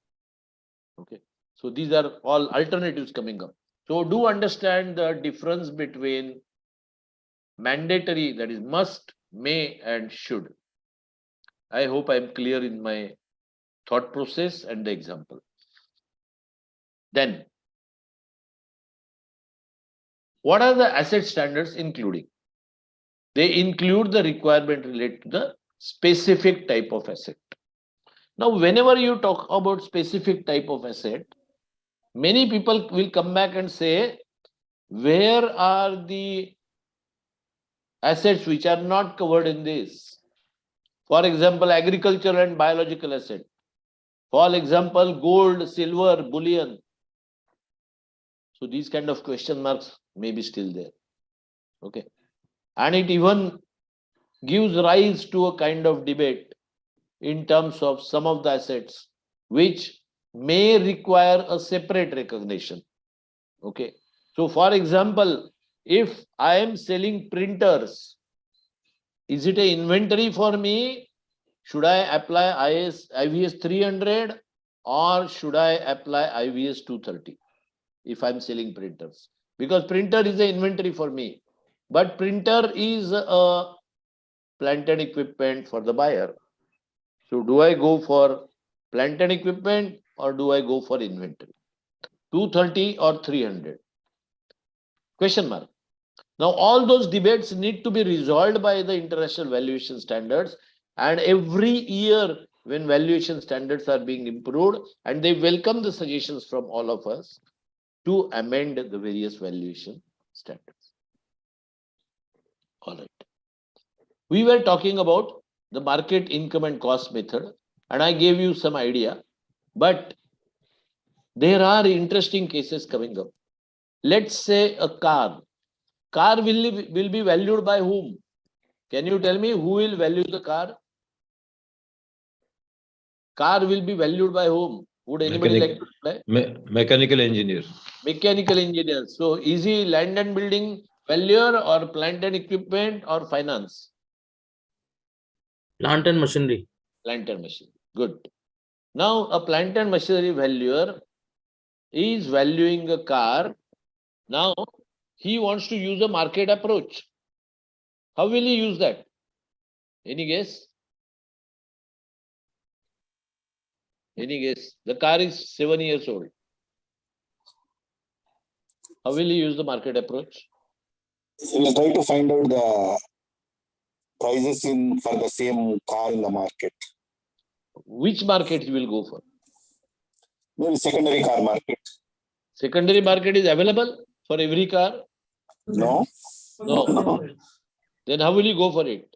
Okay. So these are all alternatives coming up. So do understand the difference between mandatory, that is must, may, and should. I hope I am clear in my thought process and the example. Then, what are the asset standards including? They include the requirement related to the specific type of asset. Now, whenever you talk about specific type of asset, many people will come back and say, where are the assets which are not covered in this? For example, agricultural and biological asset. For example, gold, silver, bullion. So these kind of question marks may be still there. Okay. And it even gives rise to a kind of debate in terms of some of the assets which may require a separate recognition. Okay. So for example, if I am selling printers, is it an inventory for me? Should I apply IVS 300 or should I apply IVS 230 if I'm selling printers? Because printer is an inventory for me, but printer is a plant and equipment for the buyer. So do I go for plant and equipment or do I go for inventory? 230 or 300? Question mark. Now, all those debates need to be resolved by the international valuation standards. And every year, when valuation standards are being improved, and they welcome the suggestions from all of us to amend the various valuation standards. All right. We were talking about the market income and cost method, and I gave you some idea, but there are interesting cases coming up. Let's say a car. Car will be valued by whom? Can you tell me who will value the car? Car will be valued by whom? Would anybody like to reply? Mechanical engineer. Mechanical engineer. So is he land and building valuer or plant and equipment or finance? Plant and machinery. Plant and machinery. Good. Now a plant and machinery valuer is valuing a car. Now he wants to use a market approach. How will he use that? Any guess? Any guess? The car is 7 years old. How will he use the market approach? He will try to find out the prices for the same car in the market. Which market he will go for? Maybe secondary car market. Secondary market is available for every car? No? No. Then how will you go for it?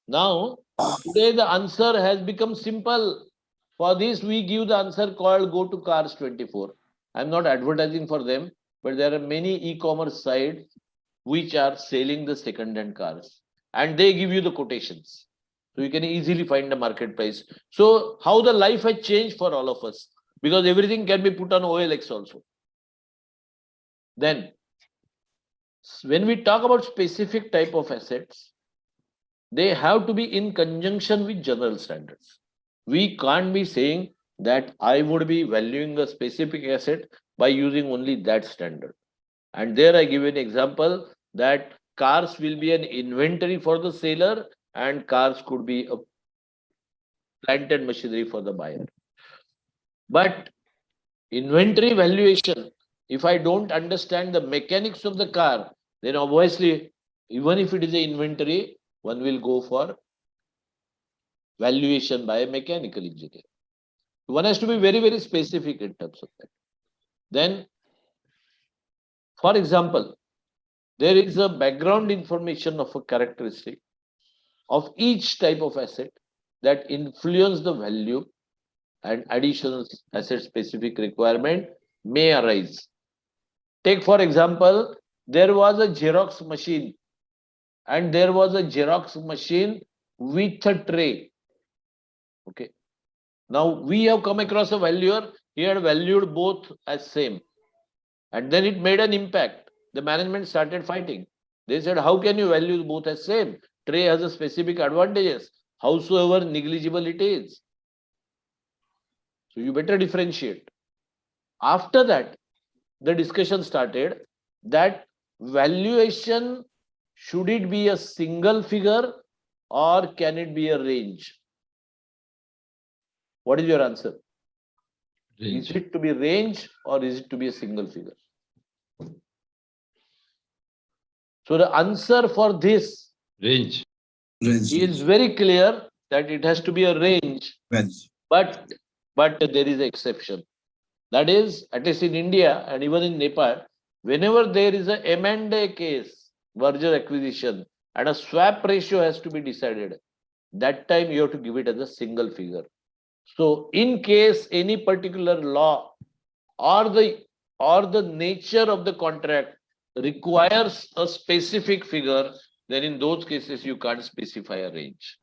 Now, today the answer has become simple. For this, we give the answer called Go to Cars 24. I'm not advertising for them, but there are many e-commerce sites which are selling the second-hand cars. And they give you the quotations. So you can easily find the market price. So how the life has changed for all of us. Because everything can be put on OLX also. Then, when we talk about specific type of assets, they have to be in conjunction with general standards. We can't be saying that I would be valuing a specific asset by using only that standard. And there I give an example that cars will be an inventory for the seller and cars could be a plant and machinery for the buyer. But inventory valuation, if I don't understand the mechanics of the car, then obviously, even if it is an inventory, one will go for valuation by a mechanical engineer. One has to be very, very specific in terms of that. Then, for example, there is a background information of a characteristic of each type of asset that influence the value and additional asset specific requirement may arise. Take for example, there was a Xerox machine and there was a Xerox machine with a tray. Okay. Now we have come across a valuer, he had valued both as same. And then it made an impact. The management started fighting. They said, how can you value both as same? Tray has a specific advantages, howsoever negligible it is. So you better differentiate. After that, the discussion started that valuation, should it be a single figure or can it be a range? What is your answer? Is it to be range or is it to be a single figure? So the answer for this Range. is very clear that it has to be a range, but there is an exception. That is, at least in India and even in Nepal, whenever there is a M&A case, merger acquisition, and a swap ratio has to be decided, that time you have to give it as a single figure. So in case any particular law or the nature of the contract requires a specific figure, then in those cases you can't specify a range.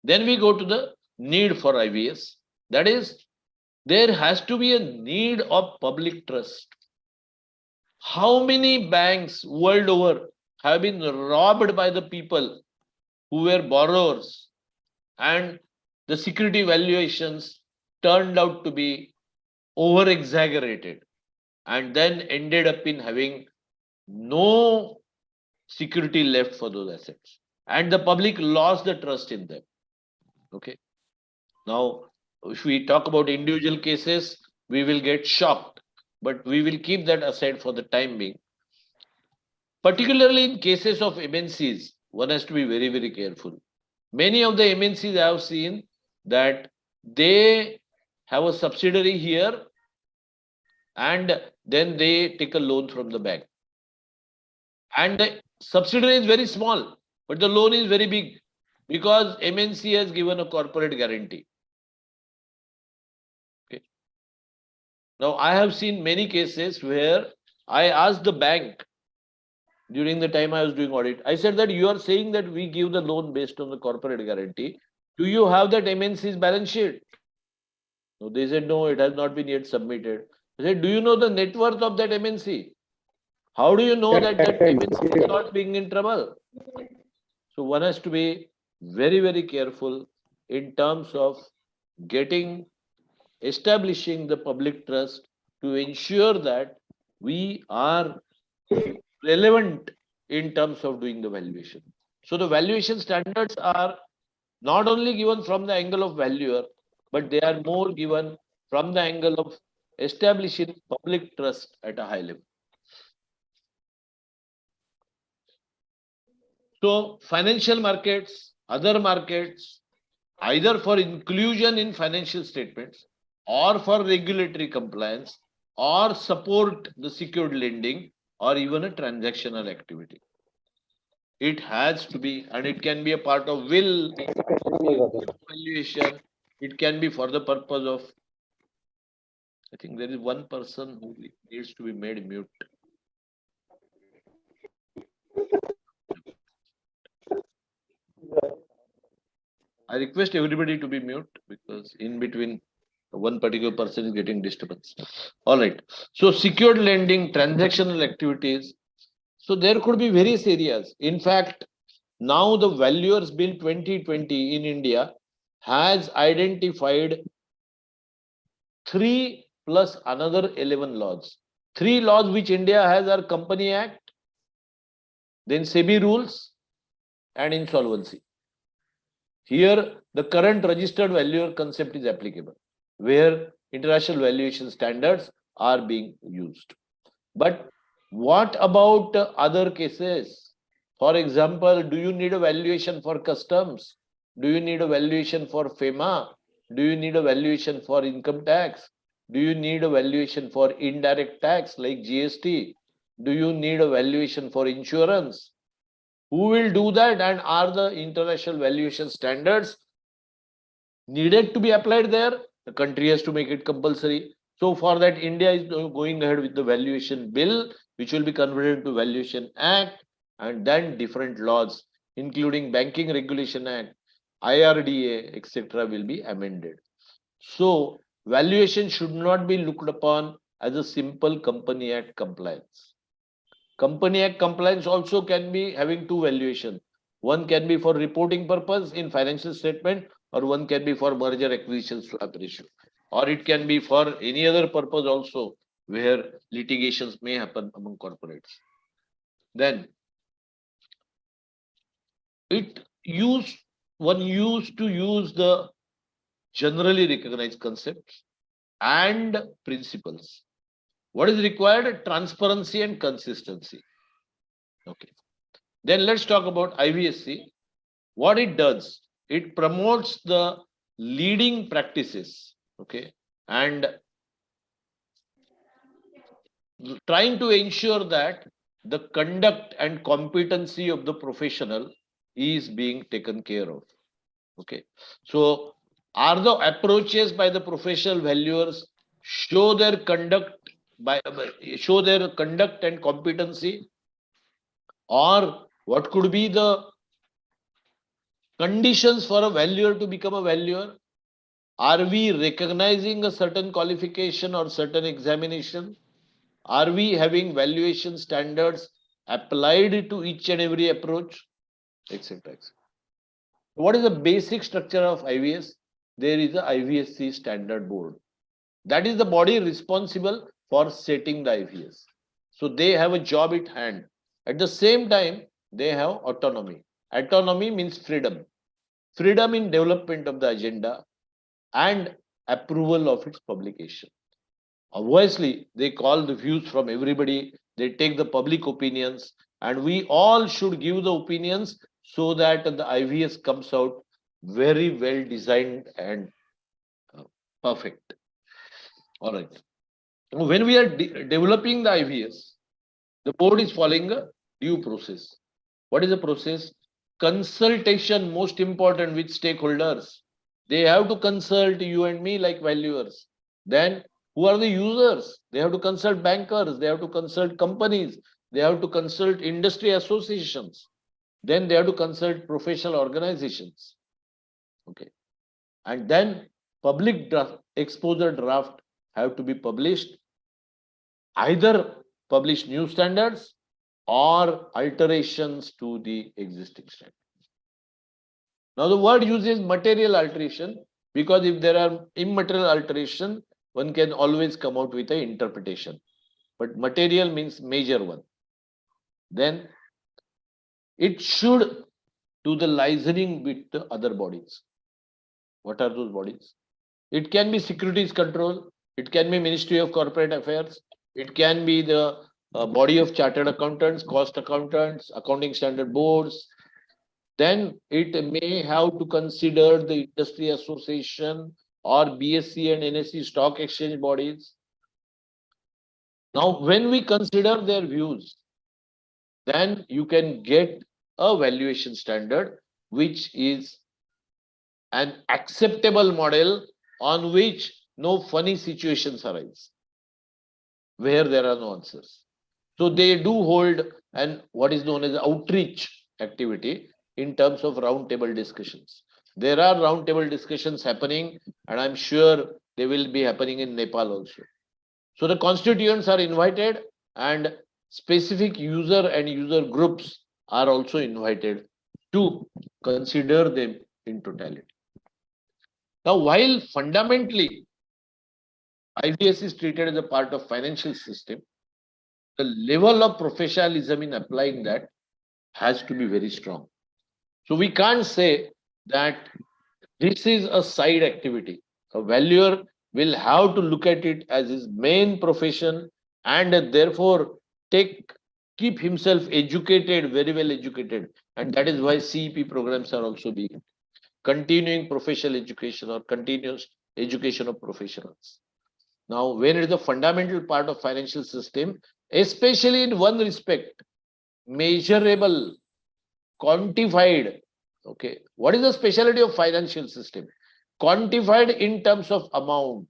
Then we go to the need for IVS. That is, there has to be a need of public trust. How many banks world over have been robbed by the people who were borrowers, and the security valuations turned out to be over exaggerated and then ended up in having no security left for those assets, and the public lost the trust in them. Okay. Now, if we talk about individual cases, we will get shocked, but we will keep that aside for the time being. Particularly in cases of MNCs, one has to be very, very careful. Many of the MNCs I have seen that they have a subsidiary here and then they take a loan from the bank. And the subsidiary is very small, but the loan is very big because MNC has given a corporate guarantee. Okay. Now, I have seen many cases where I asked the bank during the time I was doing audit, I said that you are saying that we give the loan based on the corporate guarantee. Do you have that MNC's balance sheet? No, they said, no, it has not been yet submitted. I said, do you know the net worth of that MNC? How do you know that that MNC is not being in trouble? So one has to be very, very careful in terms of establishing the public trust to ensure that we are relevant in terms of doing the valuation. So the valuation standards are not only given from the angle of valuer, but they are more given from the angle of establishing public trust at a high level. So financial markets, other markets, either for inclusion in financial statements or for regulatory compliance or support the secured lending or even a transactional activity. It has to be, and it can be a part of will valuation. It can be for the purpose of, I think there is one person who needs to be made mute. I request everybody to be mute because in between one particular person is getting disturbance. All right. So secured lending, transactional activities. So there could be various areas. In fact, now the Valuers Bill 2020 in India has identified 3 plus another 11 laws. 3 laws which India has are Company Act, then SEBI rules, and insolvency. Here, the current registered valuer concept is applicable, where international valuation standards are being used. But what about other cases? For example, do you need a valuation for customs? Do you need a valuation for FEMA? Do you need a valuation for income tax? Do you need a valuation for indirect tax like GST? Do you need a valuation for insurance? Who will do that, and are the international valuation standards needed to be applied there? The country has to make it compulsory. So for that, India is going ahead with the valuation bill, which will be converted to Valuation Act, and then different laws, including Banking Regulation Act, IRDA, etc., will be amended. So valuation should not be looked upon as a simple Company Act compliance. Company Act compliance also can be having 2 valuations. One can be for reporting purpose in financial statement, or one can be for merger acquisition swap ratio. or it can be for any other purpose also where litigations may happen among corporates. Then one used to use the generally recognized concepts and principles. What is required? Transparency and consistency. Okay. Then let's talk about IVSC. What it does, it promotes the leading practices, okay, and trying to ensure that the conduct and competency of the professional is being taken care of. Okay. So are the approaches by the professional valuers show their conduct and competency, or what could be the conditions for a valuer to become a valuer? Are we recognizing a certain qualification or certain examination? Are we having valuation standards applied to each and every approach, etc.? What is the basic structure of IVS? There is a IVSC standard board. That is the body responsible for setting the IVS. So they have a job at hand. At the same time, they have autonomy. Autonomy means freedom. Freedom in development of the agenda and approval of its publication. Obviously, they call the views from everybody, they take the public opinions, and we all should give the opinions so that the IVS comes out very well designed and perfect. All right. When we are developing the IVS, the board is following a due process. What is the process? Consultation, most important, with stakeholders. They have to consult you and me like valuers. Then who are the users? They have to consult bankers, they have to consult companies, they have to consult industry associations, then they have to consult professional organizations. Okay. And then public exposure draft have to be published, either publish new standards or alterations to the existing standards. Now the word uses material alteration because if there are immaterial alteration, one can always come out with an interpretation. But material means major one. Then it should do the liaising with the other bodies. What are those bodies? It can be securities control, it can be Ministry of Corporate Affairs, it can be the body of chartered accountants, cost accountants, accounting standard boards. Then it may have to consider the industry association or BSE and NSE stock exchange bodies. Now, when we consider their views, then you can get a valuation standard which is an acceptable model on which no funny situations arise, where there are no answers. So they do hold an what is known as outreach activity in terms of roundtable discussions. There are roundtable discussions happening, and I'm sure they will be happening in Nepal also. So the constituents are invited, and specific user and user groups are also invited to consider them in totality. Now, while fundamentally IVS is treated as a part of financial system, the level of professionalism in applying that has to be very strong. So we can't say that this is a side activity. A valuer will have to look at it as his main profession and therefore keep himself educated, very well educated. And that is why CEP programs are also being continuing professional education or continuous education of professionals. Now, when it is a fundamental part of financial system, especially in one respect, measurable, quantified. Okay, what is the specialty of financial system? Quantified in terms of amount,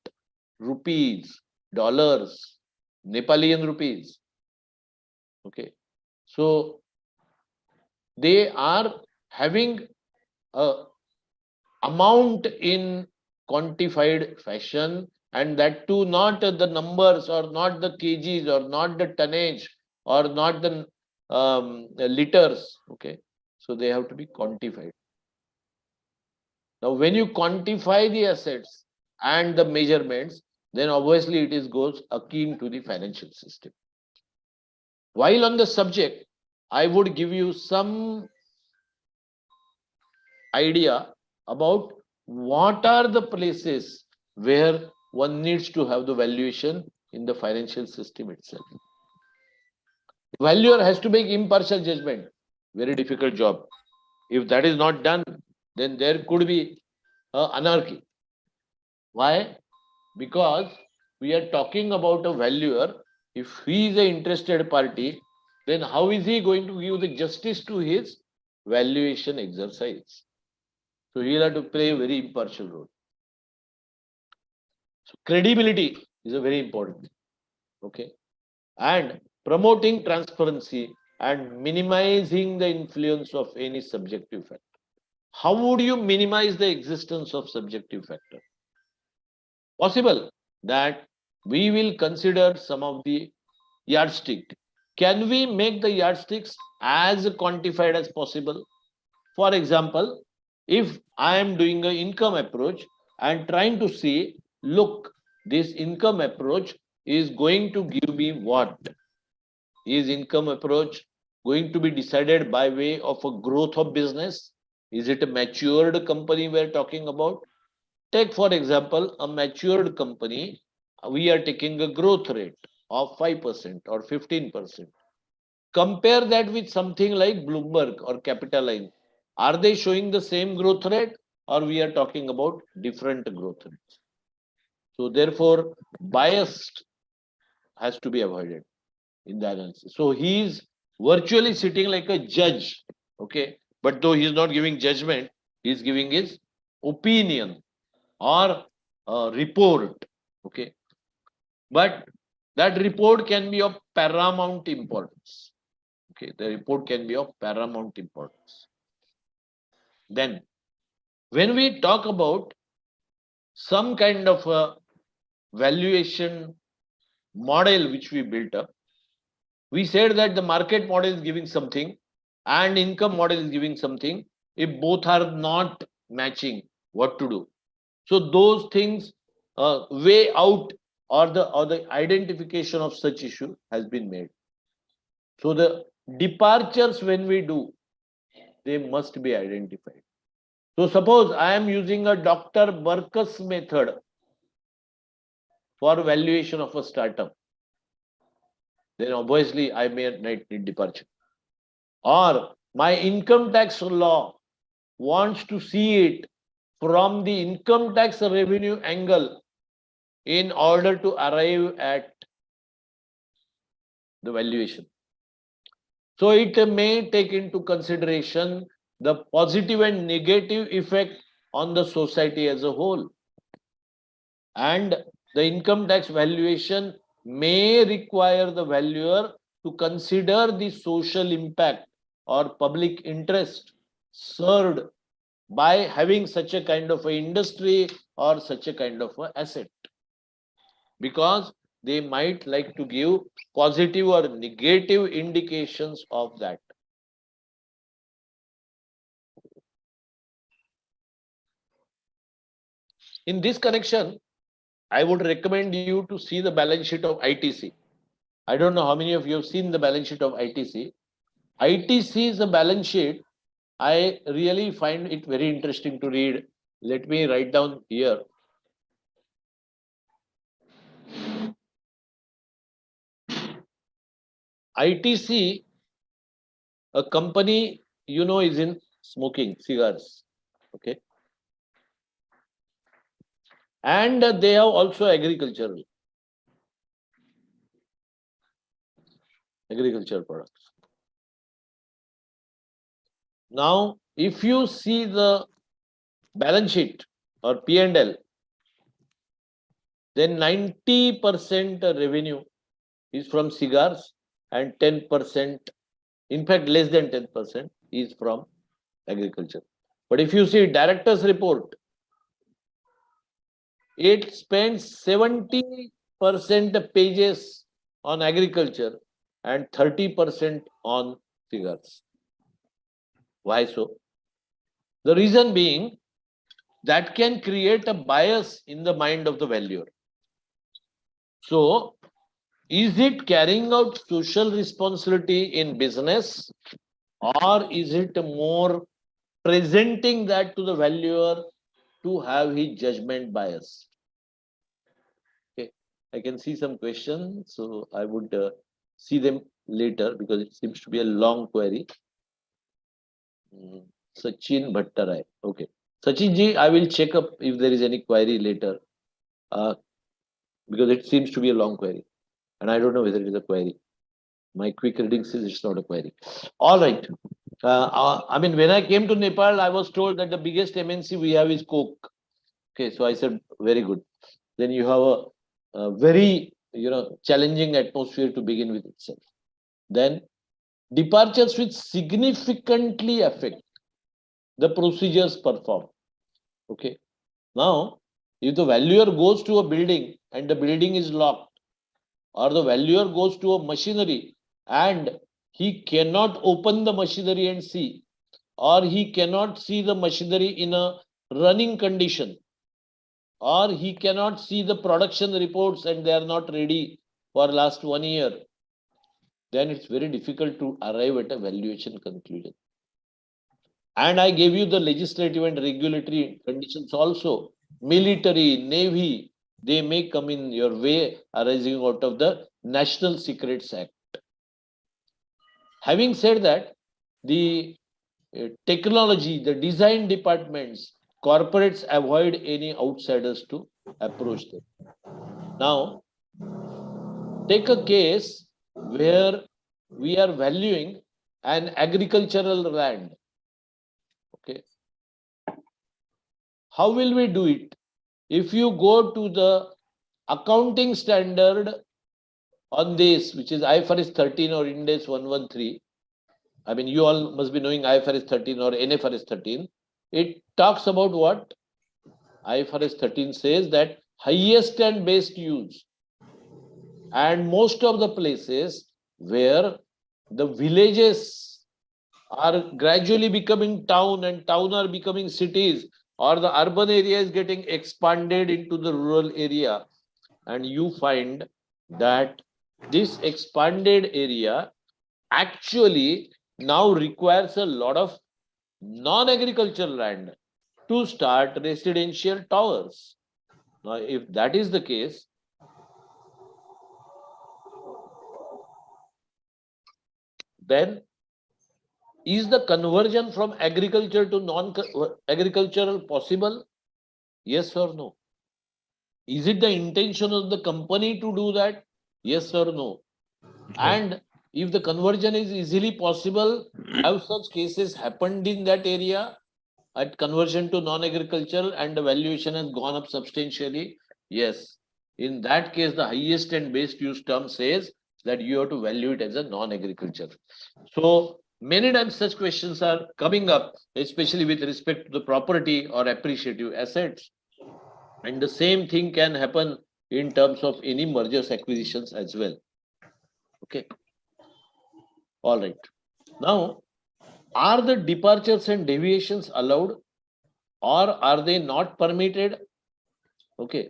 rupees, dollars, Nepalian rupees. Okay, so they are having a amount in quantified fashion, and that too not the numbers or not the kgs or not the tonnage or not the liters. Okay, so they have to be quantified. Now when you quantify the assets, and the measurements, then obviously it is goes akin to the financial system. While on the subject, I would give you some idea about what are the places where one needs to have the valuation in the financial system itself. Valuer has to make impartial judgment. Very difficult job. If that is not done, then there could be anarchy. Why? Because we are talking about a valuer. If he is an interested party, then how is he going to give the justice to his valuation exercise? So he'll have to play a very impartial role. So credibility is a very important thing. Okay. And promoting transparency and minimizing the influence of any subjective factor. How would you minimize the existence of subjective factor? Possible that we will consider some of the yardstick. Can we make the yardsticks as quantified as possible? For example, if I am doing an income approach and trying to see, look, this income approach is going to give me what? Is income approach going to be decided by way of a growth of business? Is it a matured company we're talking about? Take, for example, a matured company. We are taking a growth rate of 5% or 15%. Compare that with something like Bloomberg or Capitaline. Are they showing the same growth rate, or we are talking about different growth rates? So therefore, biased has to be avoided in the analysis. So he is virtually sitting like a judge, okay? But though he is not giving judgment, he is giving his opinion or report, okay? But that report can be of paramount importance. Okay, the report can be of paramount importance. Then, when we talk about some kind of a valuation model which we built up, we said that the market model is giving something and income model is giving something. If both are not matching, what to do? So those things way out, or the identification of such issue has been made. So the departures when we do, they must be identified. So suppose I am using a Dr. Burkus method for valuation of a startup, then obviously I may not need departure. Or my income tax law wants to see it from the income tax revenue angle in order to arrive at the valuation. So it may take into consideration the positive and negative effect on the society as a whole. And the income tax valuation may require the valuer to consider the social impact or public interest served by having such a kind of a industry or such a kind of a asset, because they might like to give positive or negative indications of that. In this connection, I would recommend you to see the balance sheet of ITC. I don't know how many of you have seen the balance sheet of ITC. ITC is a balance sheet. I really find it very interesting to read. Let me write down here. ITC, a company, you know, is in smoking cigars. Okay. And they have also agriculture products. Now, if you see the balance sheet or P&L, then 90% revenue is from cigars and 10%, in fact, less than 10% is from agriculture. But if you see director's report, it spends 70% pages on agriculture and 30% on cigars. Why so? The reason being, that can create a bias in the mind of the valuer. So, is it carrying out social responsibility in business, or is it more presenting that to the valuer to have his judgment bias? Okay, I can see some questions, so I would see them later because it seems to be a long query. Sachin Bhattarai. Okay. Sachin ji, I will check up if there is any query later because it seems to be a long query and I don't know whether it is a query. My quick reading says it's not a query. All right. I mean, when I came to Nepal, I was told that the biggest MNC we have is Coke. Okay, so I said, very good. Then you have a very, challenging atmosphere to begin with itself. Then departures which significantly affect the procedures performed. Okay. Now, if the valuer goes to a building and the building is locked, or the valuer goes to a machinery and he cannot open the machinery and see, or he cannot see the machinery in a running condition, or he cannot see the production reports and they are not ready for last 1 year, then it's very difficult to arrive at a valuation conclusion. And I gave you the legislative and regulatory conditions also. Military, navy, they may come in your way arising out of the National Secrets Act. Having said that, the technology, the design departments, corporates avoid any outsiders to approach them. Now, take a case where we are valuing an agricultural land. Okay. How will we do it? If you go to the accounting standard on this, which is IFRS 13 or Ind AS 113, I mean, you all must be knowing IFRS 13 or NFRS 13. It talks about what? IFRS 13 says that highest and best use. And most of the places where the villages are gradually becoming town and town are becoming cities, or the urban area is getting expanded into the rural area, and you find that this expanded area actually now requires a lot of non-agricultural land to start residential towers. Now, if that is the case, then is the conversion from agriculture to non-agricultural possible? Yes or no? Is it the intention of the company to do that? Yes or no? And if the conversion is easily possible, have such cases happened in that area at conversion to non-agricultural and the valuation has gone up substantially? Yes. In that case, the highest and best use term says that you have to value it as a non-agriculture. So many times such questions are coming up, especially with respect to the property or appreciative assets. And the same thing can happen in terms of any mergers acquisitions as well. Okay. All right. Now, are the departures and deviations allowed or are they not permitted? Okay.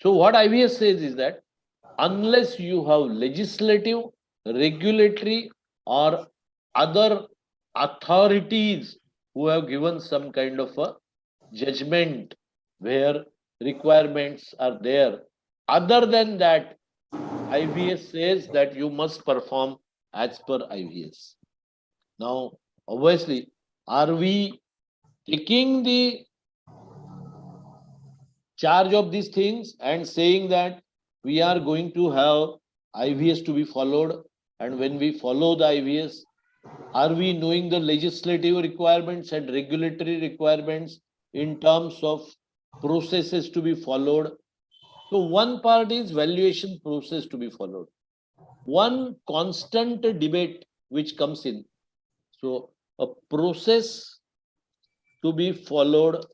So what IVS says is that unless you have legislative, regulatory, or other authorities who have given some kind of a judgment where requirements are there, other than that, IVS says that you must perform as per IVS. Now, obviously, are we taking the charge of these things and saying that we are going to have IVS to be followed? And when we follow the IVS, are we knowing the legislative requirements and regulatory requirements in terms of processes to be followed? So one part is valuation process to be followed. One constant debate which comes in. So a process to be followed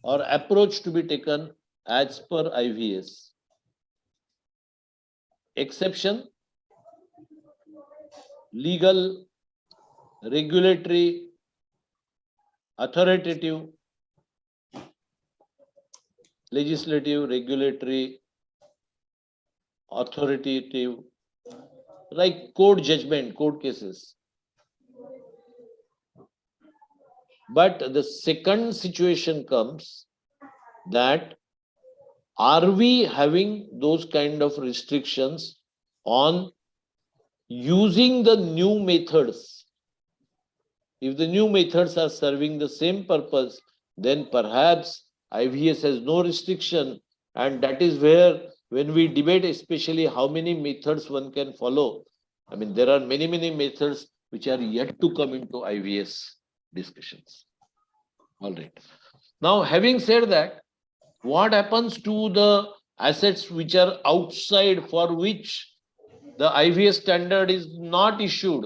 or approach to be taken as per IVS. Exception, legal, regulatory, authoritative, legislative, regulatory, authoritative, like court judgment, court cases. But the second situation comes that are we having those kind of restrictions on using the new methods? If the new methods are serving the same purpose, then perhaps IVS has no restriction. And that is where, when we debate, especially how many methods one can follow, I mean, there are many, many methods which are yet to come into IVS discussions. All right. Now, having said that, what happens to the assets which are outside, for which the IVS standard is not issued?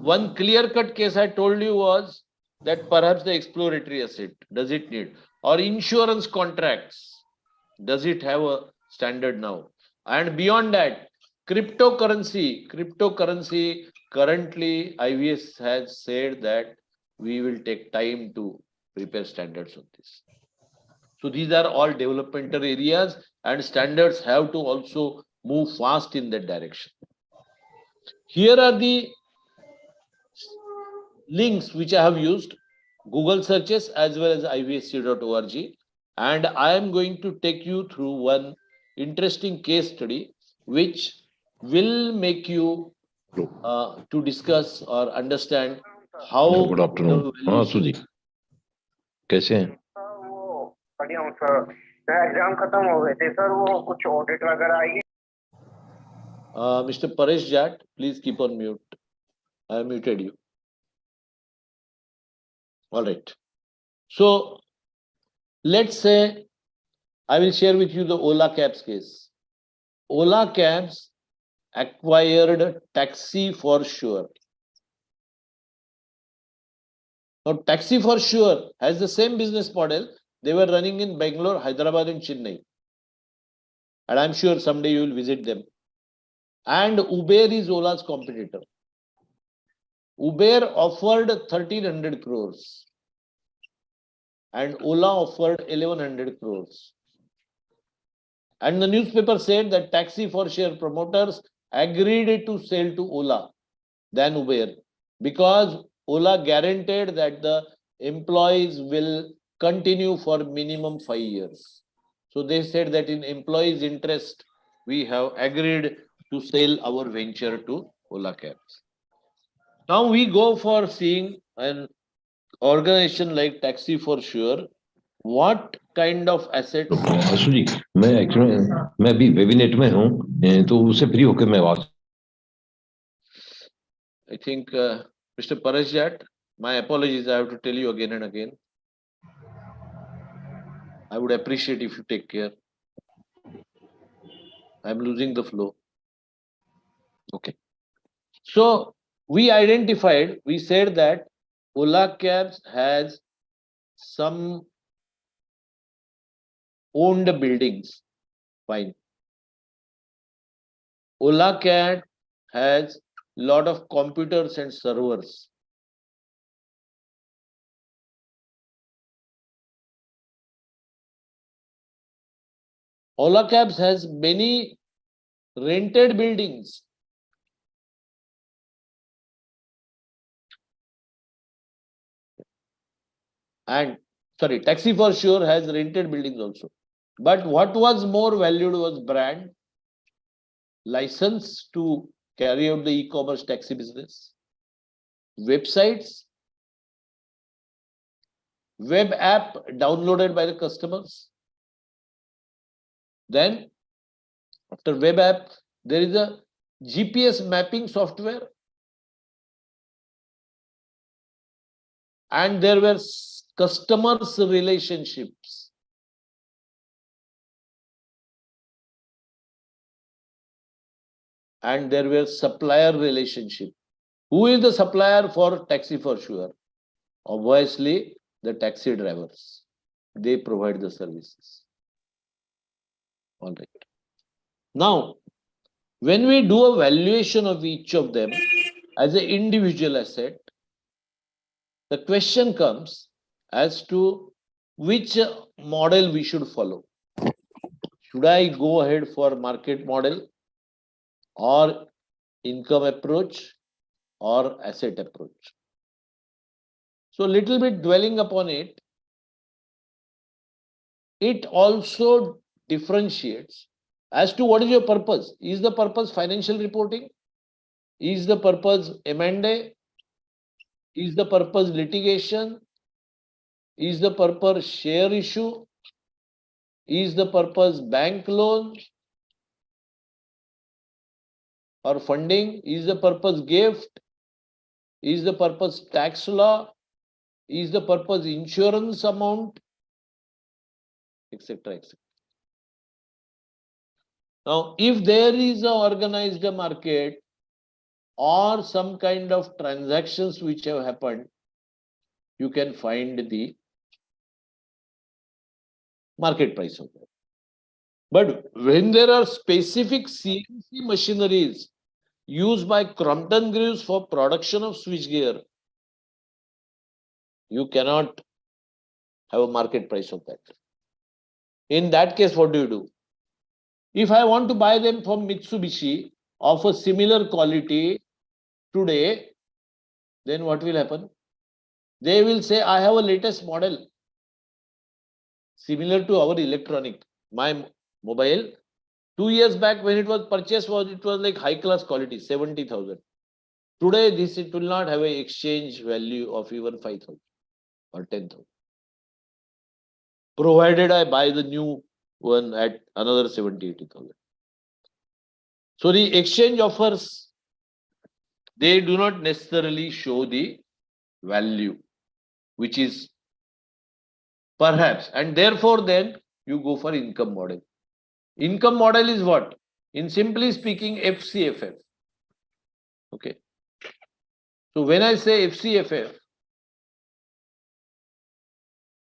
One clear-cut case I told you was that perhaps the exploratory asset, does it need? Or insurance contracts, does it have a standard now? And beyond that, cryptocurrency, currently IVS has said that we will take time to prepare standards on this. So these are all developmental areas, and standards have to also move fast in that direction. Here are the links which I have used, Google searches as well as ivsc.org, and I am going to take you through one interesting case study which will make you to discuss or understand how. Good afternoon हाँ सुजी कैसे हैं वो बढ़िया हूँ sir. मेरा exam खत्म हो गए थे सर, वो कुछ ऑडिट वगैरह आई है। Mr. Paresh Jat, please keep on mute. I have muted you. All right. So let's say I will share with you the Ola Cabs case. Ola Cabs acquired Taxi for Sure. Now, Taxi for Sure has the same business model. They were running in Bangalore, Hyderabad, and Chennai. And I'm sure someday you will visit them. And Uber is Ola's competitor. Uber offered 1,300 crores. And Ola offered 1,100 crores. And the newspaper said that Taxi for Share promoters agreed to sell to Ola than Uber, because Ola guaranteed that the employees will continue for minimum 5 years. So they said that in employees' interest, we have agreed to sell our venture to Ola Cabs. Now we go for seeing an organization like Taxi for Sure. What kind of assets? सुजी मैं actually मैं अभी वेबिनेट में हूँ तो उससे free होकर मैं आवाज I think Mr. Paresh Jat, my apologies, I have to tell you again and again. I would appreciate if you take care. I'm losing the flow. Okay. So we identified, we said that Ola Cabs has some owned buildings. Fine. Ola Cab has lot of computers and servers. Ola Cabs has many rented buildings. And sorry, Taxi for Sure has rented buildings also. But what was more valued was brand, license to carry out the e-commerce taxi business, websites, web app downloaded by the customers. Then after web app, there is a GPS mapping software, and there were customers relationships. And there were supplier relationship. Who is the supplier for Taxi for Sure? Obviously, the taxi drivers. They provide the services. All right. Now, when we do a valuation of each of them as an individual asset, The question comes as to which model we should follow. Should I go ahead for market model or income approach or asset approach? So little bit dwelling upon it, it also differentiates as to what is your purpose. Is the purpose financial reporting? Is the purpose M&A? Is the purpose litigation? Is the purpose share issue? Is the purpose bank loan or funding? Is the purpose gift? Is the purpose tax law? Is the purpose insurance amount? Etc. etc. Now, if there is an organized market or some kind of transactions which have happened, you can find the market price of that. But when there are specific CNC machineries used by Crompton Greaves for production of switchgear, you cannot have a market price of that. In that case, what do? If I want to buy them from Mitsubishi of a similar quality today, then what will happen? They will say, I have a latest model similar to our electronic. My mobile, 2 years back when it was purchased, it was like high class quality, 70,000. Today, it will not have an exchange value of even 5,000 or 10,000. Provided I buy the new one at another 70, 80,000. So the exchange offers, they do not necessarily show the value, which is perhaps, and therefore then you go for income model. Income model is what? In simply speaking, FCFF. Okay. So when I say FCFF,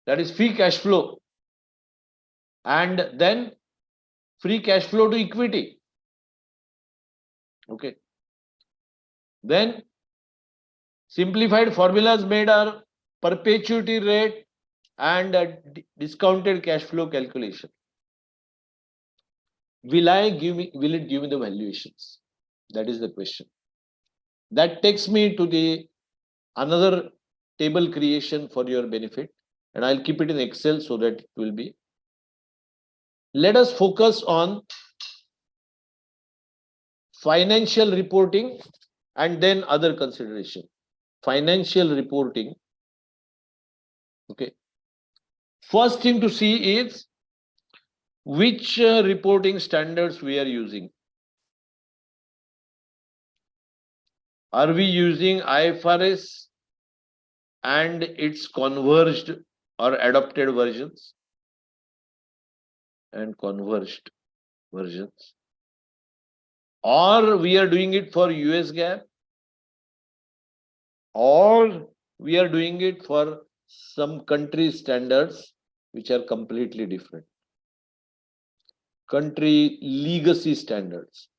that is free cash flow, and then free cash flow to equity. Okay. Then simplified formulas made are perpetuity rate and discounted cash flow calculation. Will it give me the valuations? That is the question. That takes me to the another table creation for your benefit, and I'll keep it in Excel so that it will be. Let us focus on financial reporting and then other consideration. Financial reporting. Okay. First thing to see is which reporting standards we are using. Are we using IFRS and its converged or adopted versions and converged versions? Or we are doing it for US GAAP, or we are doing it for some country standards which are completely different. Country legacy standards.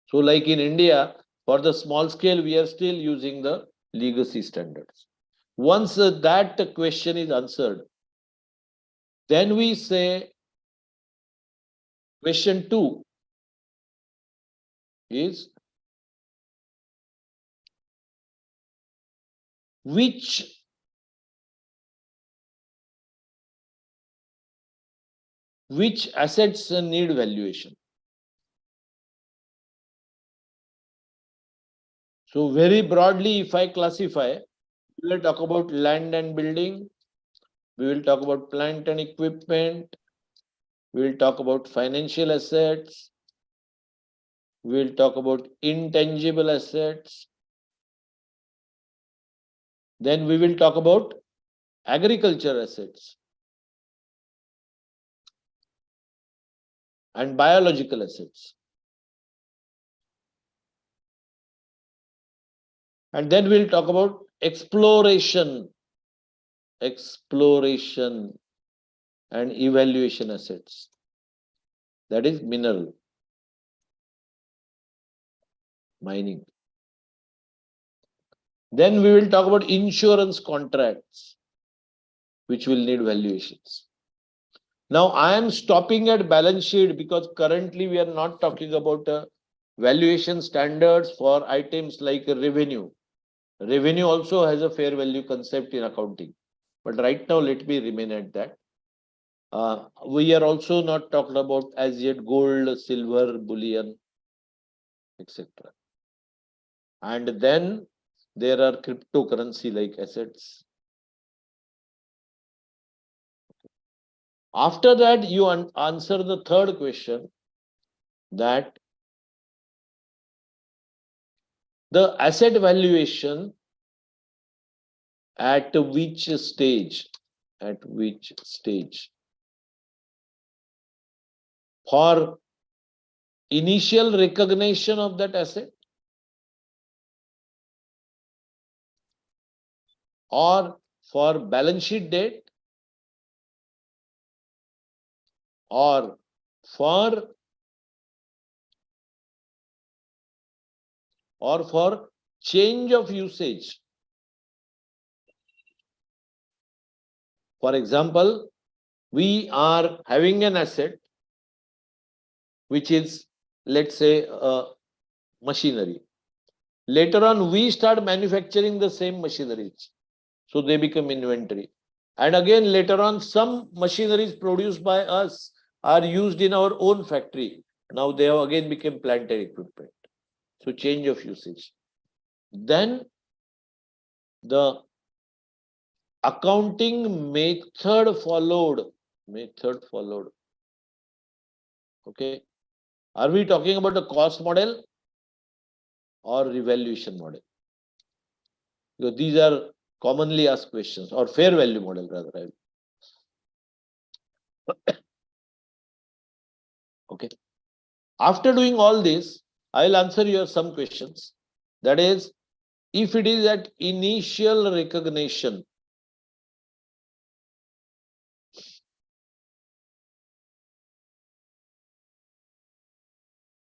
So like in India, for the small scale, we are still using the legacy standards. Once that question is answered, then we say question 2 is which assets need valuation. So very broadly, if I classify, we will talk about land and building, we will talk about plant and equipment, we will talk about financial assets, we will talk about intangible assets, then we will talk about agriculture assets and biological assets. And then we'll talk about exploration and evaluation assets. That is mineral, mining. Then we will talk about insurance contracts, which will need valuations. Now I am stopping at balance sheet because currently we are not talking about valuation standards for items like revenue. Revenue also has a fair value concept in accounting. But right now, let me remain at that. We are also not talking about as yet gold, silver, bullion, etc. And then there are cryptocurrency like assets. After that, you answer the third question, that the asset valuation at which stage, for initial recognition of that asset, or for balance sheet date, or for change of usage. For example, we are having an asset which is, let's say, machinery. Later on, we start manufacturing the same machineries, so they become inventory. And again, later on, some machineries produced by us are used in our own factory. Now they have again become plant and equipment. So change of usage. Then the accounting method followed. Okay. Are we talking about a cost model or revaluation model? Because these are commonly asked questions, or fair value model rather. Okay. After doing all this, I'll answer your some questions. That is, if it is at initial recognition,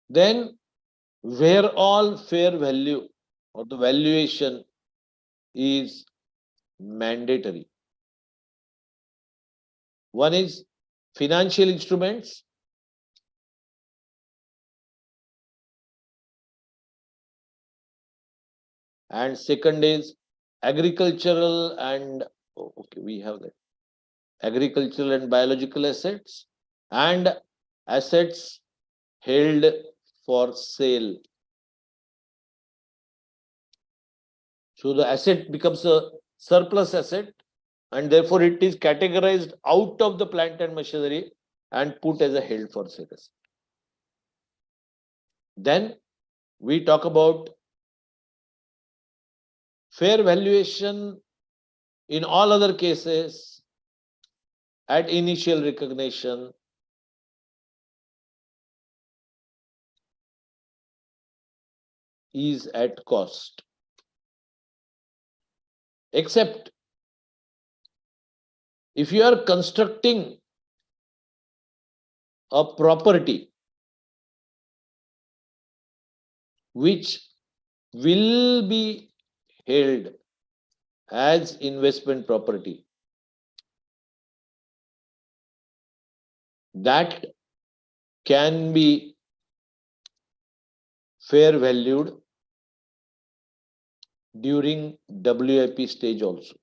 then where all fair value or the valuation is mandatory. One is financial instruments, and second is agricultural and we have that agricultural and biological assets, and assets held for sale. So the asset becomes a surplus asset, and therefore it is categorized out of the plant and machinery and put as a held for sale asset. Then we talk about fair valuation in all other cases at initial recognition is at cost, except if you are constructing a property which will be held as investment property, that can be fair valued during WIP stage also.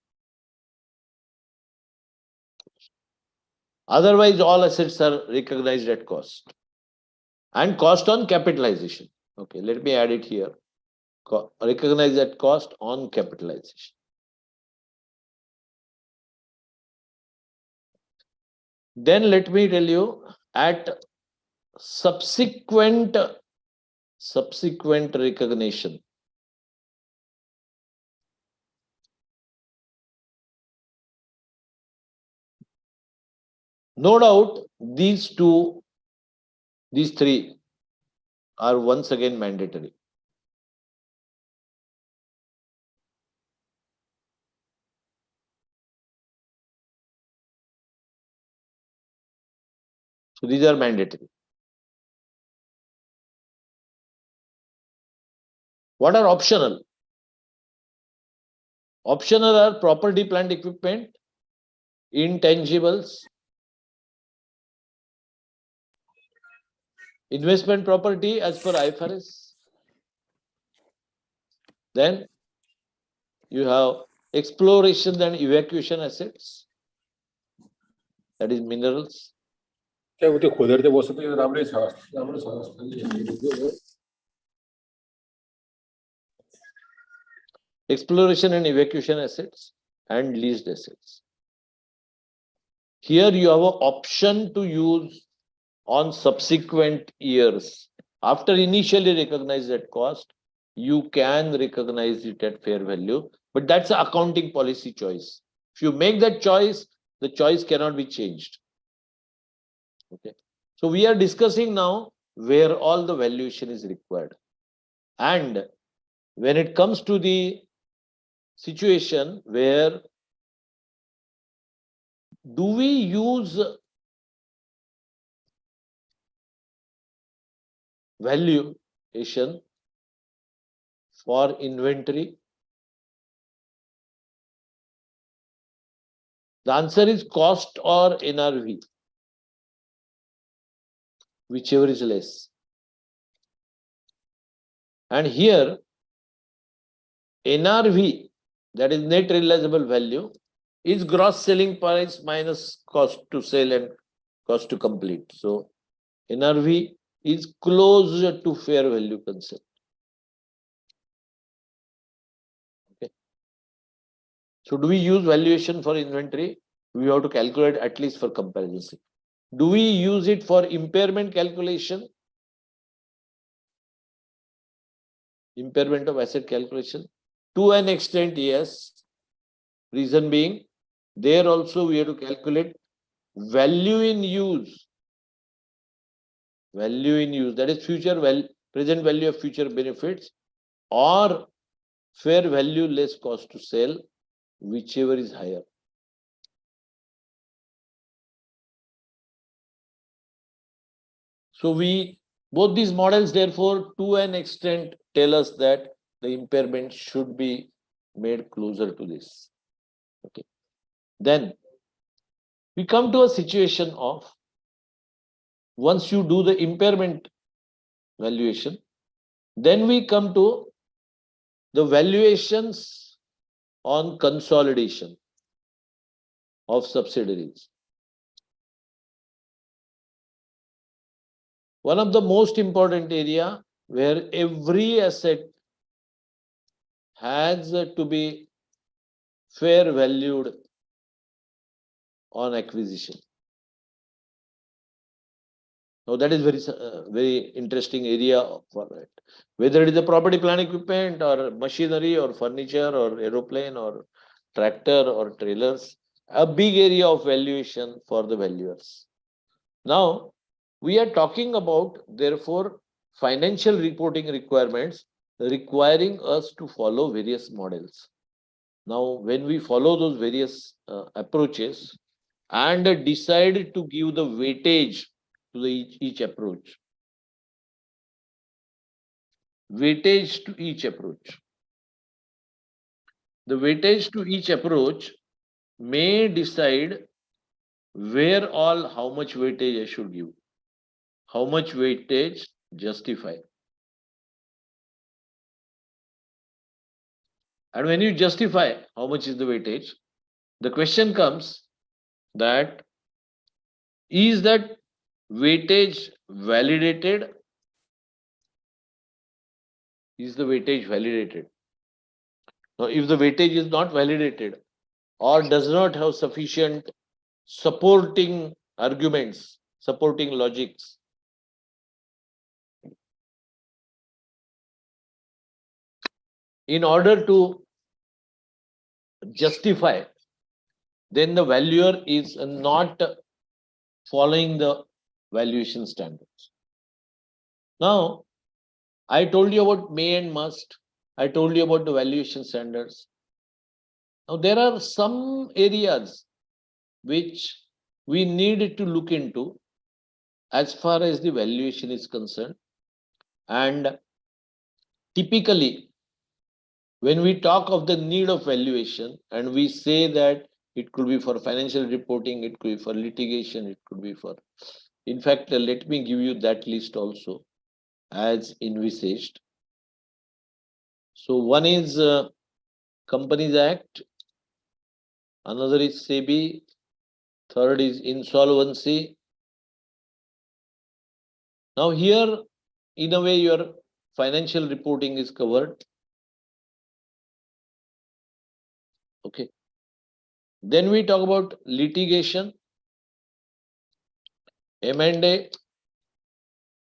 Otherwise, all assets are recognized at cost. And cost on capitalization. Okay, let me add it here. Recognize at cost on capitalization. Then let me tell you, at subsequent recognition, no doubt these three are once again mandatory. So these are mandatory. What are optional? Optional are property, plant, equipment, intangibles, investment property as per IFRS. Then you have exploration and evacuation assets, that is minerals. Exploration and evacuation assets and leased assets. Here you have an option to use on subsequent years. After initially recognize that cost, you can recognize it at fair value, but that's an accounting policy choice. If you make that choice, the choice cannot be changed. Okay. So we are discussing now where all the valuation is required. And when it comes to the situation where do we use valuation for inventory? The answer is cost or NRV, whichever is less. And here, NRV, that is net realizable value, is gross selling price minus cost to sell and cost to complete. So NRV is closer to fair value concept. Okay. So do we use valuation for inventory? We have to calculate at least for comparison. Do we use it for impairment calculation? Impairment of asset calculation? To an extent, yes. Reason being, there also we have to calculate value in use. Value in use, that is present value of future benefits or fair value less cost to sell, whichever is higher. So both these models, therefore, to an extent tell us that the impairment should be made closer to this. Okay. Then we come to a situation of, once you do the impairment valuation, then we come to the valuations on consolidation of subsidiaries. One of the most important area where every asset has to be fair valued on acquisition. Now that is very interesting area for it. Whether it is a property, plant, equipment, or machinery, or furniture, or aeroplane, or tractor, or trailers, a big area of valuation for the valuers. Now we are talking about, therefore, financial reporting requirements requiring us to follow various models. Now, when we follow those various approaches and decide to give the weightage to each approach, weightage to each approach. The weightage to each approach may decide where all, how much weightage I should give, how much weightage justify. And when you justify how much is the weightage, the question comes that, is that weightage validated? Is the weightage validated? Now, if the weightage is not validated or does not have sufficient supporting arguments, supporting logics, in order to justify, then the valuer is not following the valuation standards. Now, I told you about may and must. I told you about the valuation standards. Now, there are some areas which we need to look into as far as the valuation is concerned. And typically, when we talk of the need of valuation and we say that it could be for financial reporting, it could be for litigation, it could be for, in fact, let me give you that list also as envisaged. So one is Companies Act, another is SEBI, third is insolvency. Now here, in a way, your financial reporting is covered. Okay. Then we talk about litigation, M&A,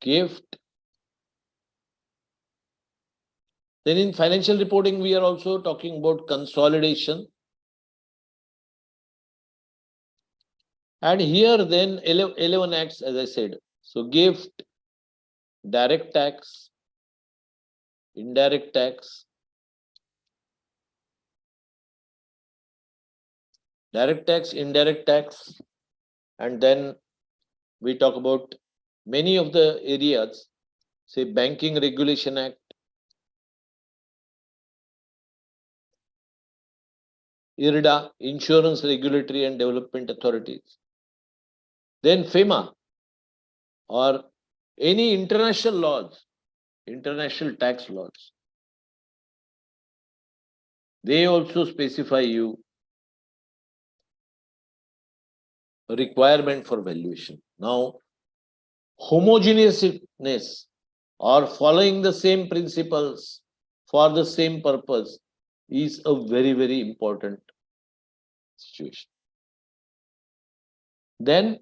gift. Then in financial reporting, we are also talking about consolidation. And here then 11 acts, as I said. So gift, direct tax, indirect tax, direct tax, indirect tax, and then we talk about many of the areas, say Banking Regulation Act, IRDA, Insurance Regulatory and Development Authorities. Then FEMA, or any international laws, international tax laws. They also specify you a requirement for valuation. Now, homogeneousness or following the same principles for the same purpose is a very, very important situation. Then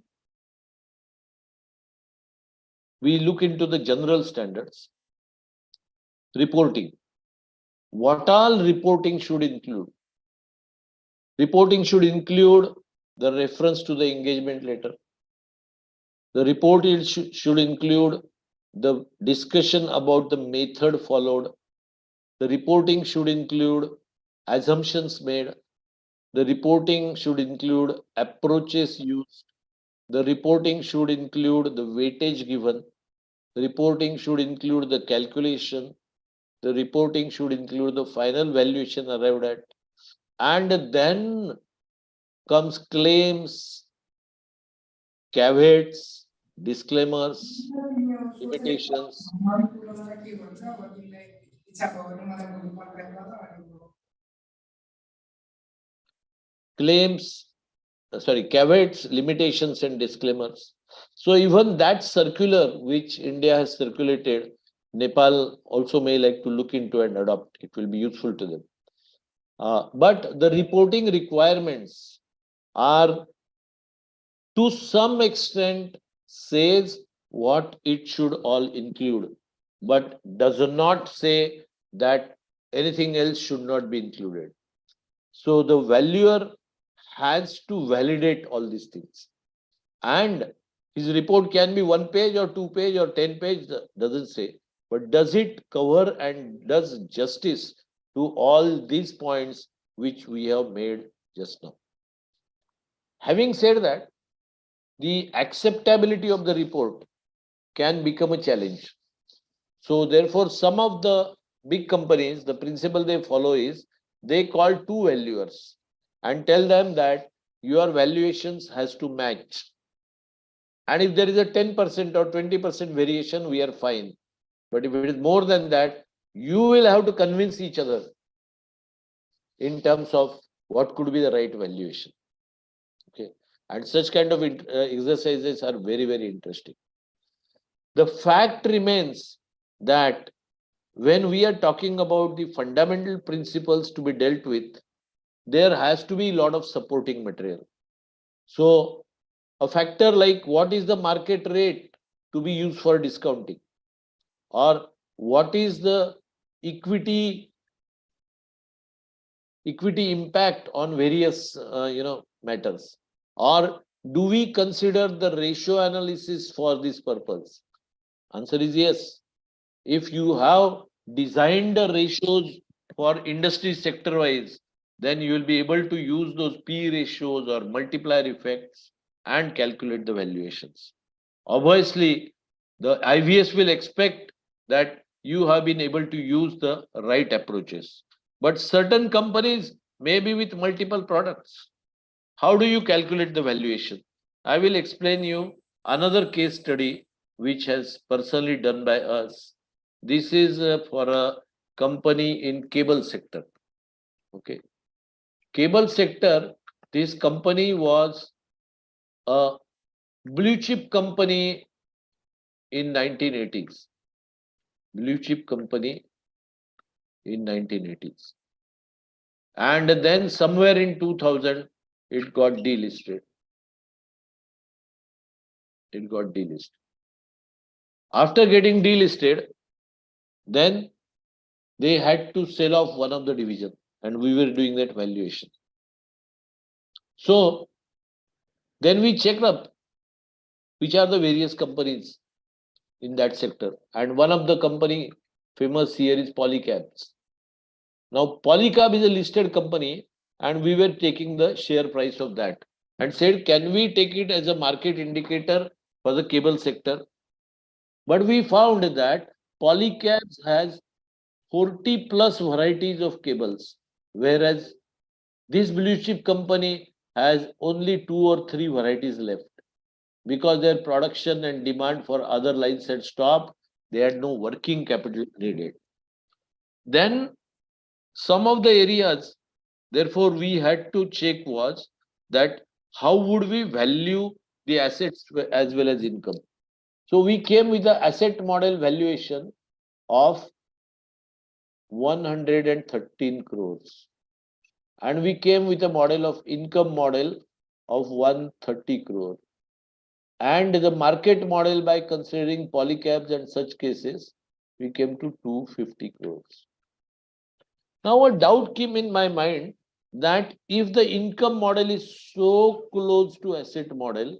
we look into the general standards. Reporting. What all reporting should include? Reporting should include the reference to the engagement letter. The report should include the discussion about the method followed. The reporting should include assumptions made. The reporting should include approaches used. The reporting should include the weightage given. The reporting should include the calculation. The reporting should include the final valuation arrived at. And then comes claims, caveats, disclaimers, limitations. Caveats, limitations, and disclaimers. So even that circular which India has circulated, Nepal also may like to look into and adopt. It will be useful to them. But the reporting requirements are to some extent says what it should all include, but does not say that anything else should not be included. So the valuer has to validate all these things. And his report can be 1 page or 2 page or 10 page, doesn't say. But does it cover and does justice to all these points which we have made just now? Having said that, the acceptability of the report can become a challenge. So therefore, some of the big companies, the principle they follow is they call two valuers and tell them that your valuations has to match. And if there is a 10% or 20% variation, we are fine. But if it is more than that, you will have to convince each other in terms of what could be the right valuation. Okay. And such kind of exercises are very, very interesting. The fact remains that when we are talking about the fundamental principles to be dealt with, there has to be a lot of supporting material. So a factor like what is the market rate to be used for discounting, or what is the equity impact on various matters, or do we consider the ratio analysis for this purpose? Answer is yes. If you have designed the ratios for industry sector wise, then you will be able to use those P ratios or multiplier effects and calculate the valuations. Obviously, the IVS will expect that you have been able to use the right approaches. But certain companies may be with multiple products. How do you calculate the valuation? I will explain you another case study which has personally done by us. This is for a company in cable sector. Okay. Cable sector, this company was a blue chip company in 1980s. Blue chip company in 1980s. And then somewhere in 2000, it got delisted. It got delisted. After getting delisted, then they had to sell off one of the division, and we were doing that valuation. So then we checked up which are the various companies in that sector, and one of the company famous here is Polycabs. Now Polycab is a listed company, and we were taking the share price of that and said, can we take it as a market indicator for the cable sector? But we found that Polycabs has 40 plus varieties of cables, whereas this blue chip company has only 2 or 3 varieties left because their production and demand for other lines had stopped. They had no working capital needed. Then some of the areas, therefore, we had to check was that how would we value the assets as well as income. So we came with the asset model valuation of 113 crores. And we came with a model of income model of 130 crore. And the market model, by considering polycabs and such cases, we came to 250 crores. Now a doubt came in my mind that if the income model is so close to asset model,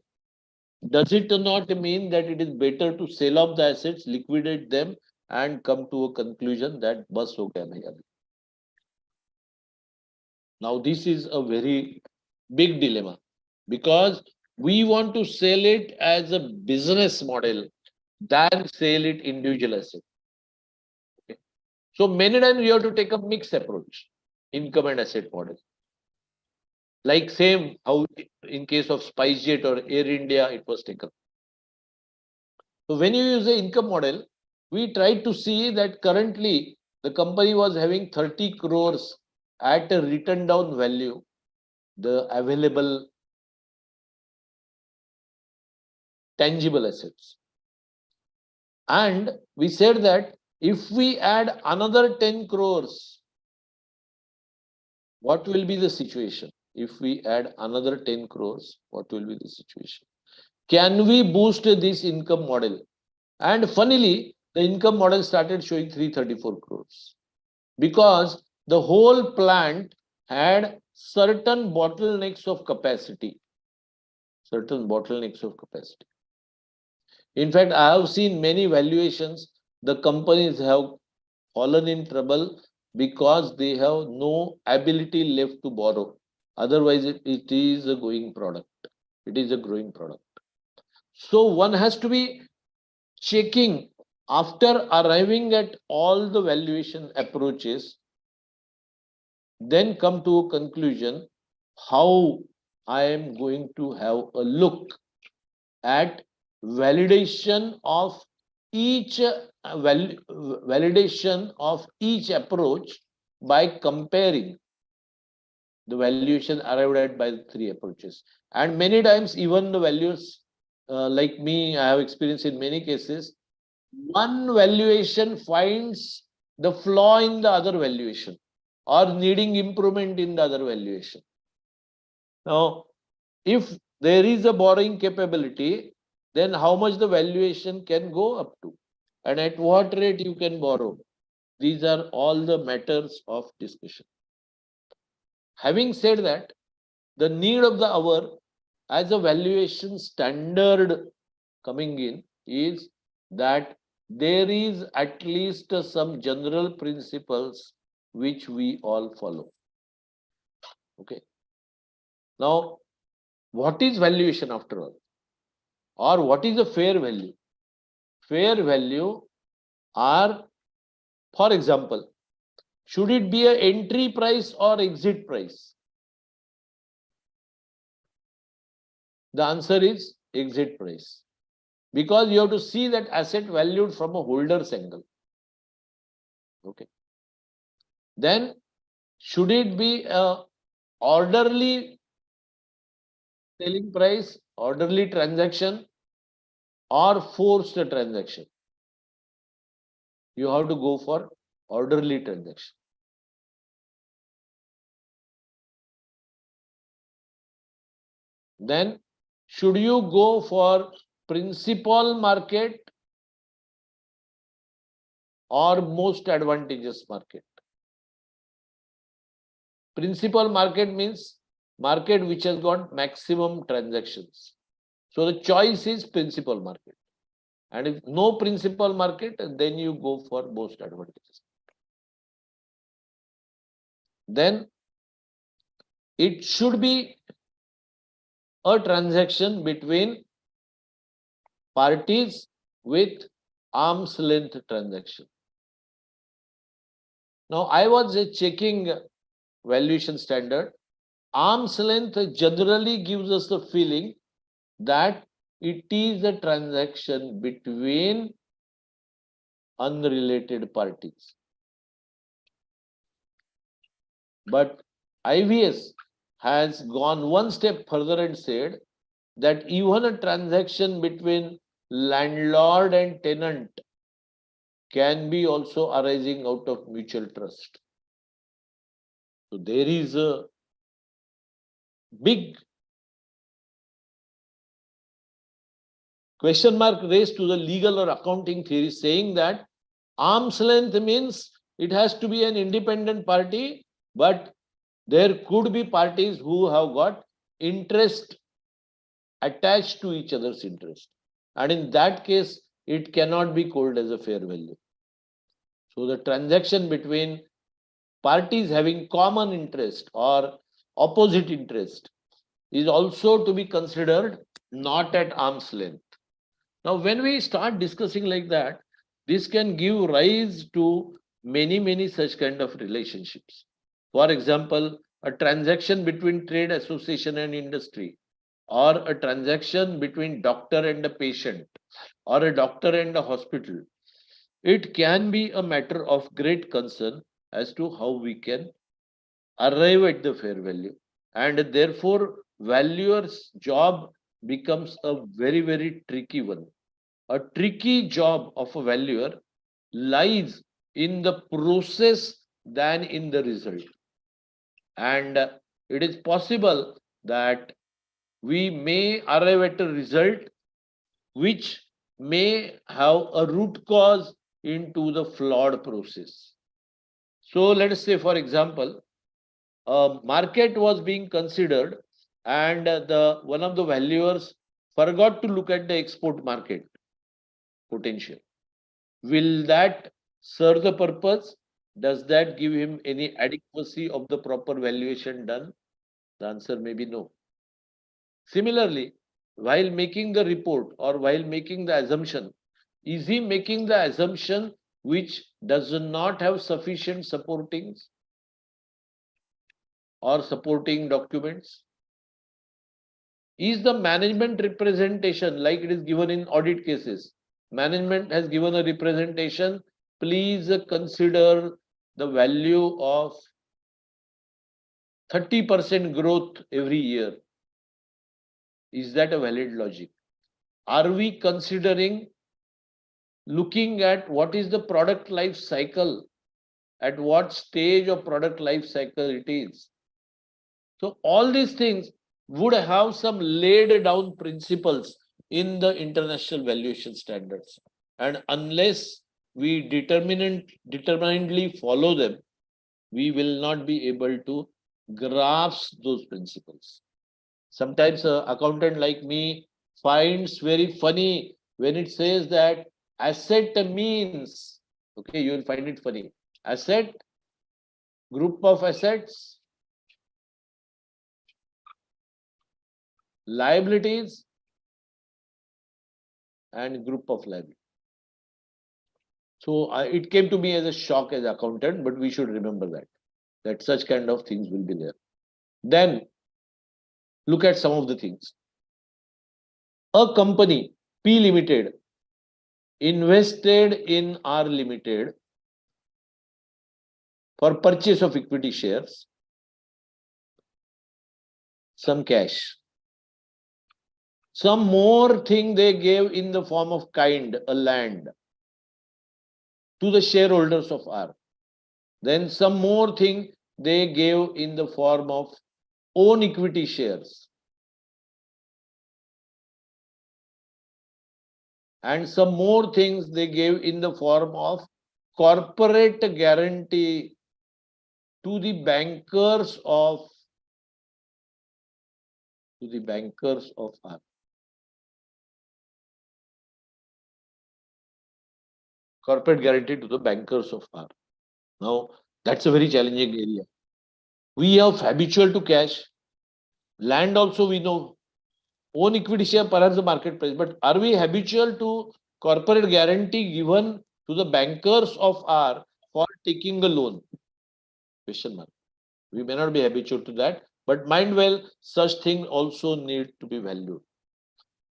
does it not mean that it is better to sell off the assets, liquidate them, and come to a conclusion that bus ho gaya bhaiya? Now this is a very big dilemma because we want to sell it as a business model than sell it individual asset. Okay. So many times you have to take a mixed approach, income and asset model. Like same how in case of SpiceJet or Air India it was taken. So when you use the income model, we tried to see that currently the company was having 30 crores at a written down value, the available tangible assets. And we said that if we add another 10 crores, what will be the situation? If we add another 10 crores, what will be the situation? Can we boost this income model? And funnily, the income model started showing 334 crores because the whole plant had certain bottlenecks of capacity. Certain bottlenecks of capacity. In fact, I have seen many valuations, the companies have fallen in trouble because they have no ability left to borrow. Otherwise, it is a going product. It is a growing product. So one has to be checking after arriving at all the valuation approaches, then come to a conclusion how I am going to have a look at validation of each validation of each approach by comparing the valuation arrived at by the 3 approaches. And many times even the values like me, I have experienced in many cases, one valuation finds the flaw in the other valuation or needing improvement in the other valuation. Now, if there is a borrowing capability, then how much the valuation can go up to and at what rate you can borrow. These are all the matters of discussion. Having said that, the need of the hour as a valuation standard coming in is that there is at least some general principles which we all follow. Okay. Now, what is valuation after all? Or what is a fair value? Fair value are, for example, Should it be an entry price or exit price? The answer is exit price, because you have to see that asset valued from a holder's angle. Okay. Then should it be a orderly selling price, orderly transaction, or forced transaction? You have to go for orderly transaction. Then should you go for principal market or most advantageous market? Principal market means market which has got maximum transactions. So the choice is principal market. And if no principal market, then you go for most advantageous. Then it should be a transaction between parties with arm's length transaction. Now I was checking valuation standard. Arm's length generally gives us the feeling that it is a transaction between unrelated parties. But IVS has gone one step further and said that even a transaction between landlord and tenant can be also arising out of mutual trust. So there is a big question mark raised to the legal or accounting theory, saying that arm's length means it has to be an independent party, but there could be parties who have got interest attached to each other's interest. And in that case, it cannot be called as a fair value. So the transaction between parties having common interest or opposite interest is also to be considered not at arm's length. Now, when we start discussing like that, this can give rise to many such kind of relationships. For example, a transaction between trade association and industry, or a transaction between doctor and a patient, or a doctor and a hospital. It can be a matter of great concern as to how we can arrive at the fair value, and therefore valuer's job becomes a very tricky one. A tricky job of a valuer lies in the process than in the result. And it is possible that we may arrive at a result which may have a root cause into the flawed process. So let us say, for example, a market was being considered, and the one of the valuers forgot to look at the export market potential. Will that serve the purpose? Does that give him any adequacy of the proper valuation done? The answer may be no. Similarly, while making the report or while making the assumption, is he making the assumption which does not have sufficient supportings or supporting documents? Is the management representation, like it is given in audit cases, management has given a representation, please consider the value of 30% growth every year. Is that a valid logic? Are we considering looking at what is the product life cycle, at what stage of product life cycle it is? So all these things would have some laid down principles in the international valuation standards. And unless we determinedly follow them, we will not be able to grasp those principles. Sometimes an accountant like me finds very funny when it says that asset means, okay, you will find it funny. Asset, group of assets, liabilities, and group of liabilities. So it came to me as a shock as accountant, but we should remember that such kind of things will be there. Then look at some of the things. A company, P Limited, invested in R Limited for purchase of equity shares, some cash. Some more thing they gave in the form of kind, a land, to the shareholders of R. Then some more thing they gave in the form of own equity shares. And some more things they gave in the form of corporate guarantee to the bankers of R. Corporate guarantee to the bankers of R. Now, that's a very challenging area. We have habitual to cash. Land also we know. Own equity share, perhaps the market price. But are we habitual to corporate guarantee given to the bankers of R for taking a loan? Question mark. We may not be habitual to that. But mind well, such thing also need to be valued.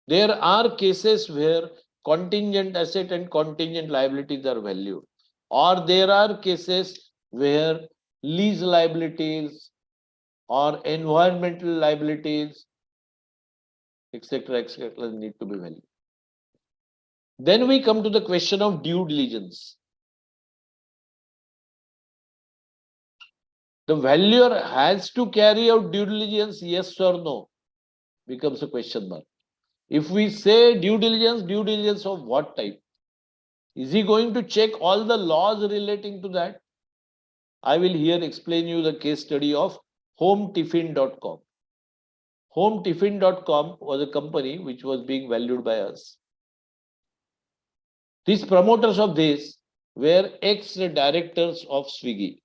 There are cases where contingent asset and contingent liabilities are valued. Or there are cases where lease liabilities or environmental liabilities, etc., need to be valued. Then we come to the question of due diligence. The valuer has to carry out due diligence, yes or no, becomes a question mark. If we say due diligence of what type? Is he going to check all the laws relating to that? I will here explain you the case study of HomeTiffin.com. HomeTiffin.com was a company which was being valued by us. These promoters of this were ex-directors of Swiggy.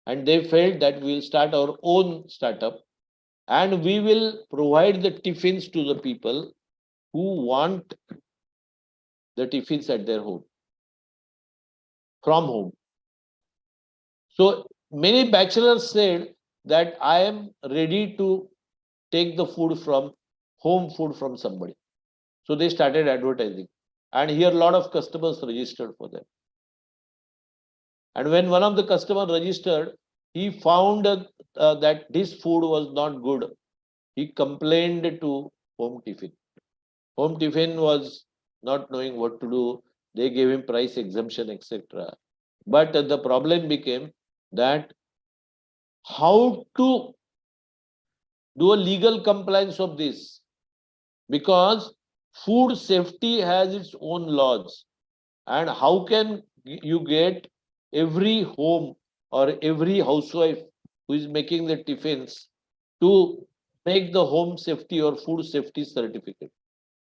And they felt that we will start our own startup and we will provide the tiffins to the people who want the tiffins at their home, from home. So many bachelors said that I am ready to take the food from home food from somebody. So they started advertising. And here a lot of customers registered for them. And when one of the customers registered, he found that this food was not good. He complained to Home Tiffin. Home Tiffin was not knowing what to do. They gave him price exemption, etc. But the problem became that how to do a legal compliance of this, because food safety has its own laws. And how can you get every home or every housewife who is making the tiffins to make the home safety or food safety certificate?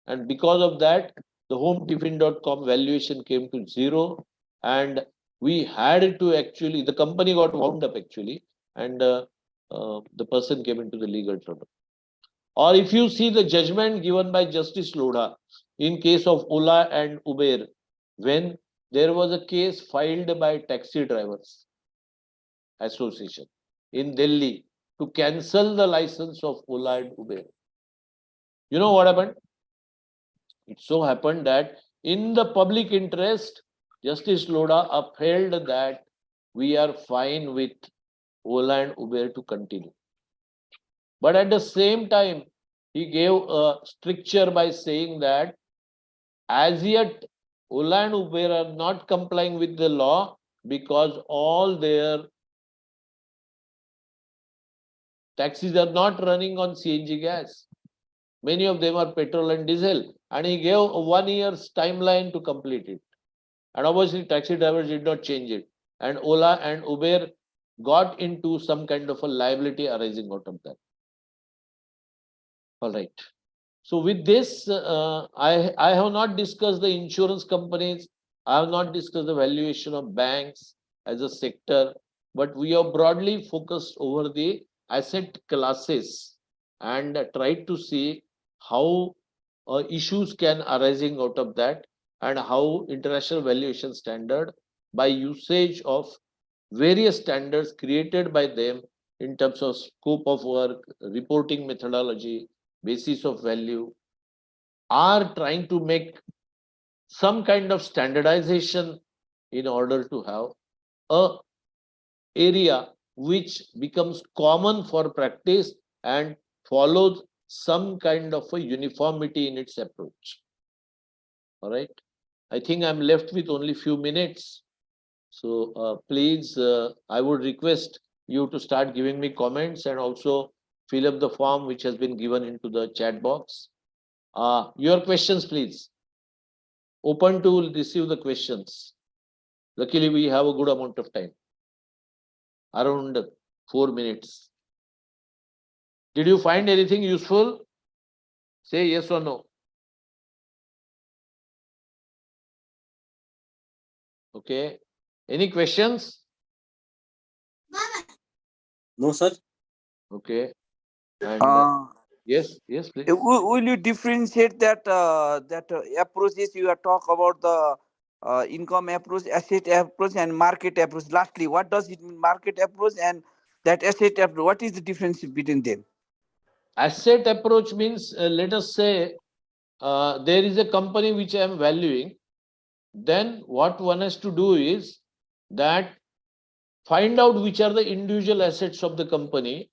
And because of that, the HomeTiffin.com valuation came to zero. And we had to actually, the company got wound up actually, and the person came into the legal trouble. Or if you see the judgment given by Justice Lodha in case of Ola and Uber, when there was a case filed by Taxi Drivers Association in Delhi to cancel the license of Ola and Uber. You know what happened? It so happened that in the public interest, Justice Lodha upheld that we are fine with Ola and Uber to continue. But at the same time, he gave a stricture by saying that as yet Ola and Uber are not complying with the law because all their taxis are not running on CNG gas. Many of them are petrol and diesel. And he gave a 1 year's timeline to complete it. And obviously, taxi drivers did not change it. And Ola and Uber got into some kind of a liability arising out of that. All right. So with this, I have not discussed the insurance companies. I have not discussed the valuation of banks as a sector, but we are broadly focused over the asset classes and tried to see how issues can arising out of that. and how international valuation standard by usage of various standards created by them in terms of scope of work, reporting methodology, basis of value, are trying to make some kind of standardization in order to have a area which becomes common for practice and follows some kind of a uniformity in its approach. All right. I think I'm left with only few minutes. So please, I would request you to start giving me comments and also fill up the form which has been given into the chat box. Your questions, please. Open to receive the questions. Luckily, we have a good amount of time. Around 4 minutes. Did you find anything useful? Say yes or no. Okay. Any questions? No, sir. Okay. And yes, please. Will you differentiate that approaches you are talk about the income approach, asset approach, and market approach? Lastly, what does it mean, market approach and that asset approach? What is the difference between them? Asset approach means, let us say, there is a company which I am valuing. Then what one has to do is that find out which are the individual assets of the company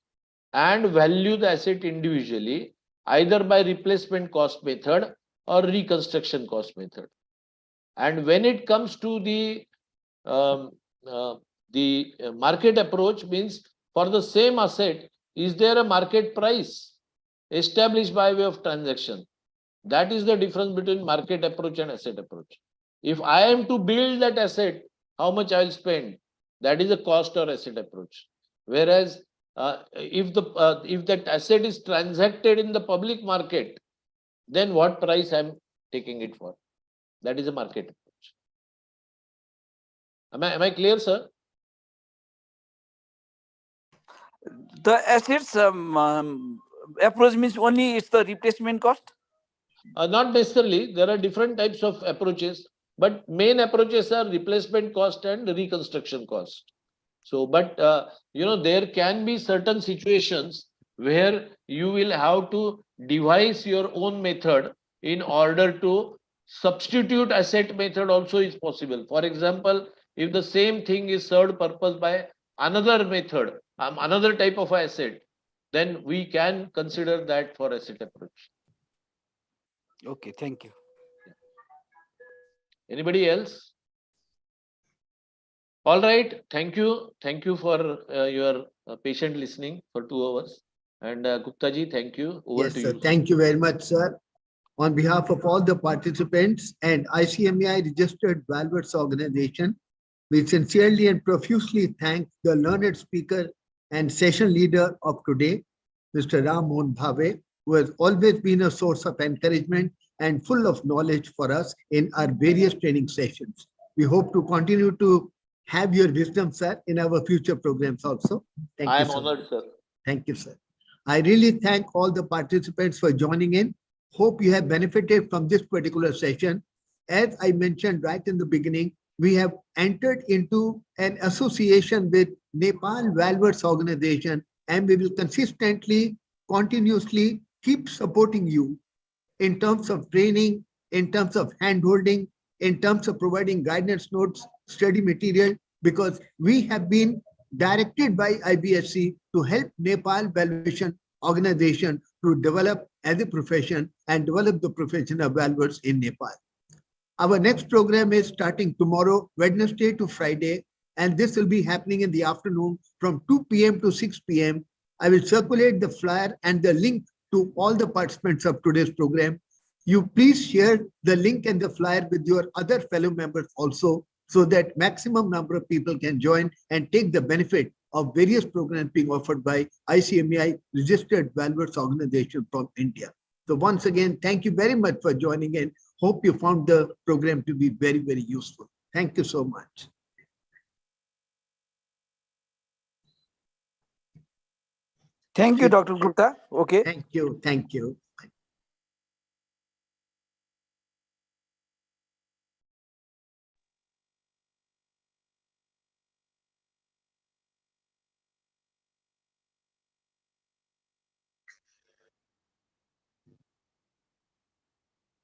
and value the asset individually, either by replacement cost method or reconstruction cost method. And when it comes to the market approach, means for the same asset, is there a market price established by way of transaction? That is the difference between market approach and asset approach. If I am to build that asset, how much I will spend? That is a cost or asset approach. Whereas if that asset is transacted in the public market, then what price I am taking it for? That is a market approach. Am I clear, sir? The assets approach means only it's the replacement cost? Not necessarily. There are different types of approaches, but main approaches are replacement cost and reconstruction cost. So, but there can be certain situations where you will have to devise your own method in order to substitute asset method also is possible. For example, if the same thing is served purpose by another method, another type of asset, then we can consider that for asset approach. Okay, thank you. Anybody else? All right. Thank you. Thank you for your patient listening for 2 hours. And Gupta ji, thank you. Over Yes, to sir. you. Thank you very much, sir. On behalf of all the participants and ICMEI registered valuers organization, we sincerely and profusely thank the learned speaker and session leader of today, Mr. Ram Mohan Bhave, who has always been a source of encouragement and full of knowledge for us in our various training sessions. We hope to continue to have your wisdom, sir, in our future programs also. Thank you. I am honored, sir. Thank you, sir. I really thank all the participants for joining in. Hope you have benefited from this particular session. As I mentioned right in the beginning, we have entered into an association with Nepal Valuers Organization, and we will consistently, continuously keep supporting you in terms of training, in terms of hand-holding, in terms of providing guidance notes, study material, because we have been directed by IBSC to help Nepal Valuation Organization to develop as a profession and develop the profession of valuers in Nepal. Our next program is starting tomorrow, Wednesday to Friday, and this will be happening in the afternoon from 2 p.m. to 6 p.m. I will circulate the flyer and the link to all the participants of today's program. You please share the link and the flyer with your other fellow members also, so that maximum number of people can join and take the benefit of various programs being offered by ICMEI registered valuers organization from India. So once again, thank you very much for joining in. Hope you found the program to be very, very useful. Thank you so much. Thank you, Dr. Gupta. Okay. Thank you. Thank you.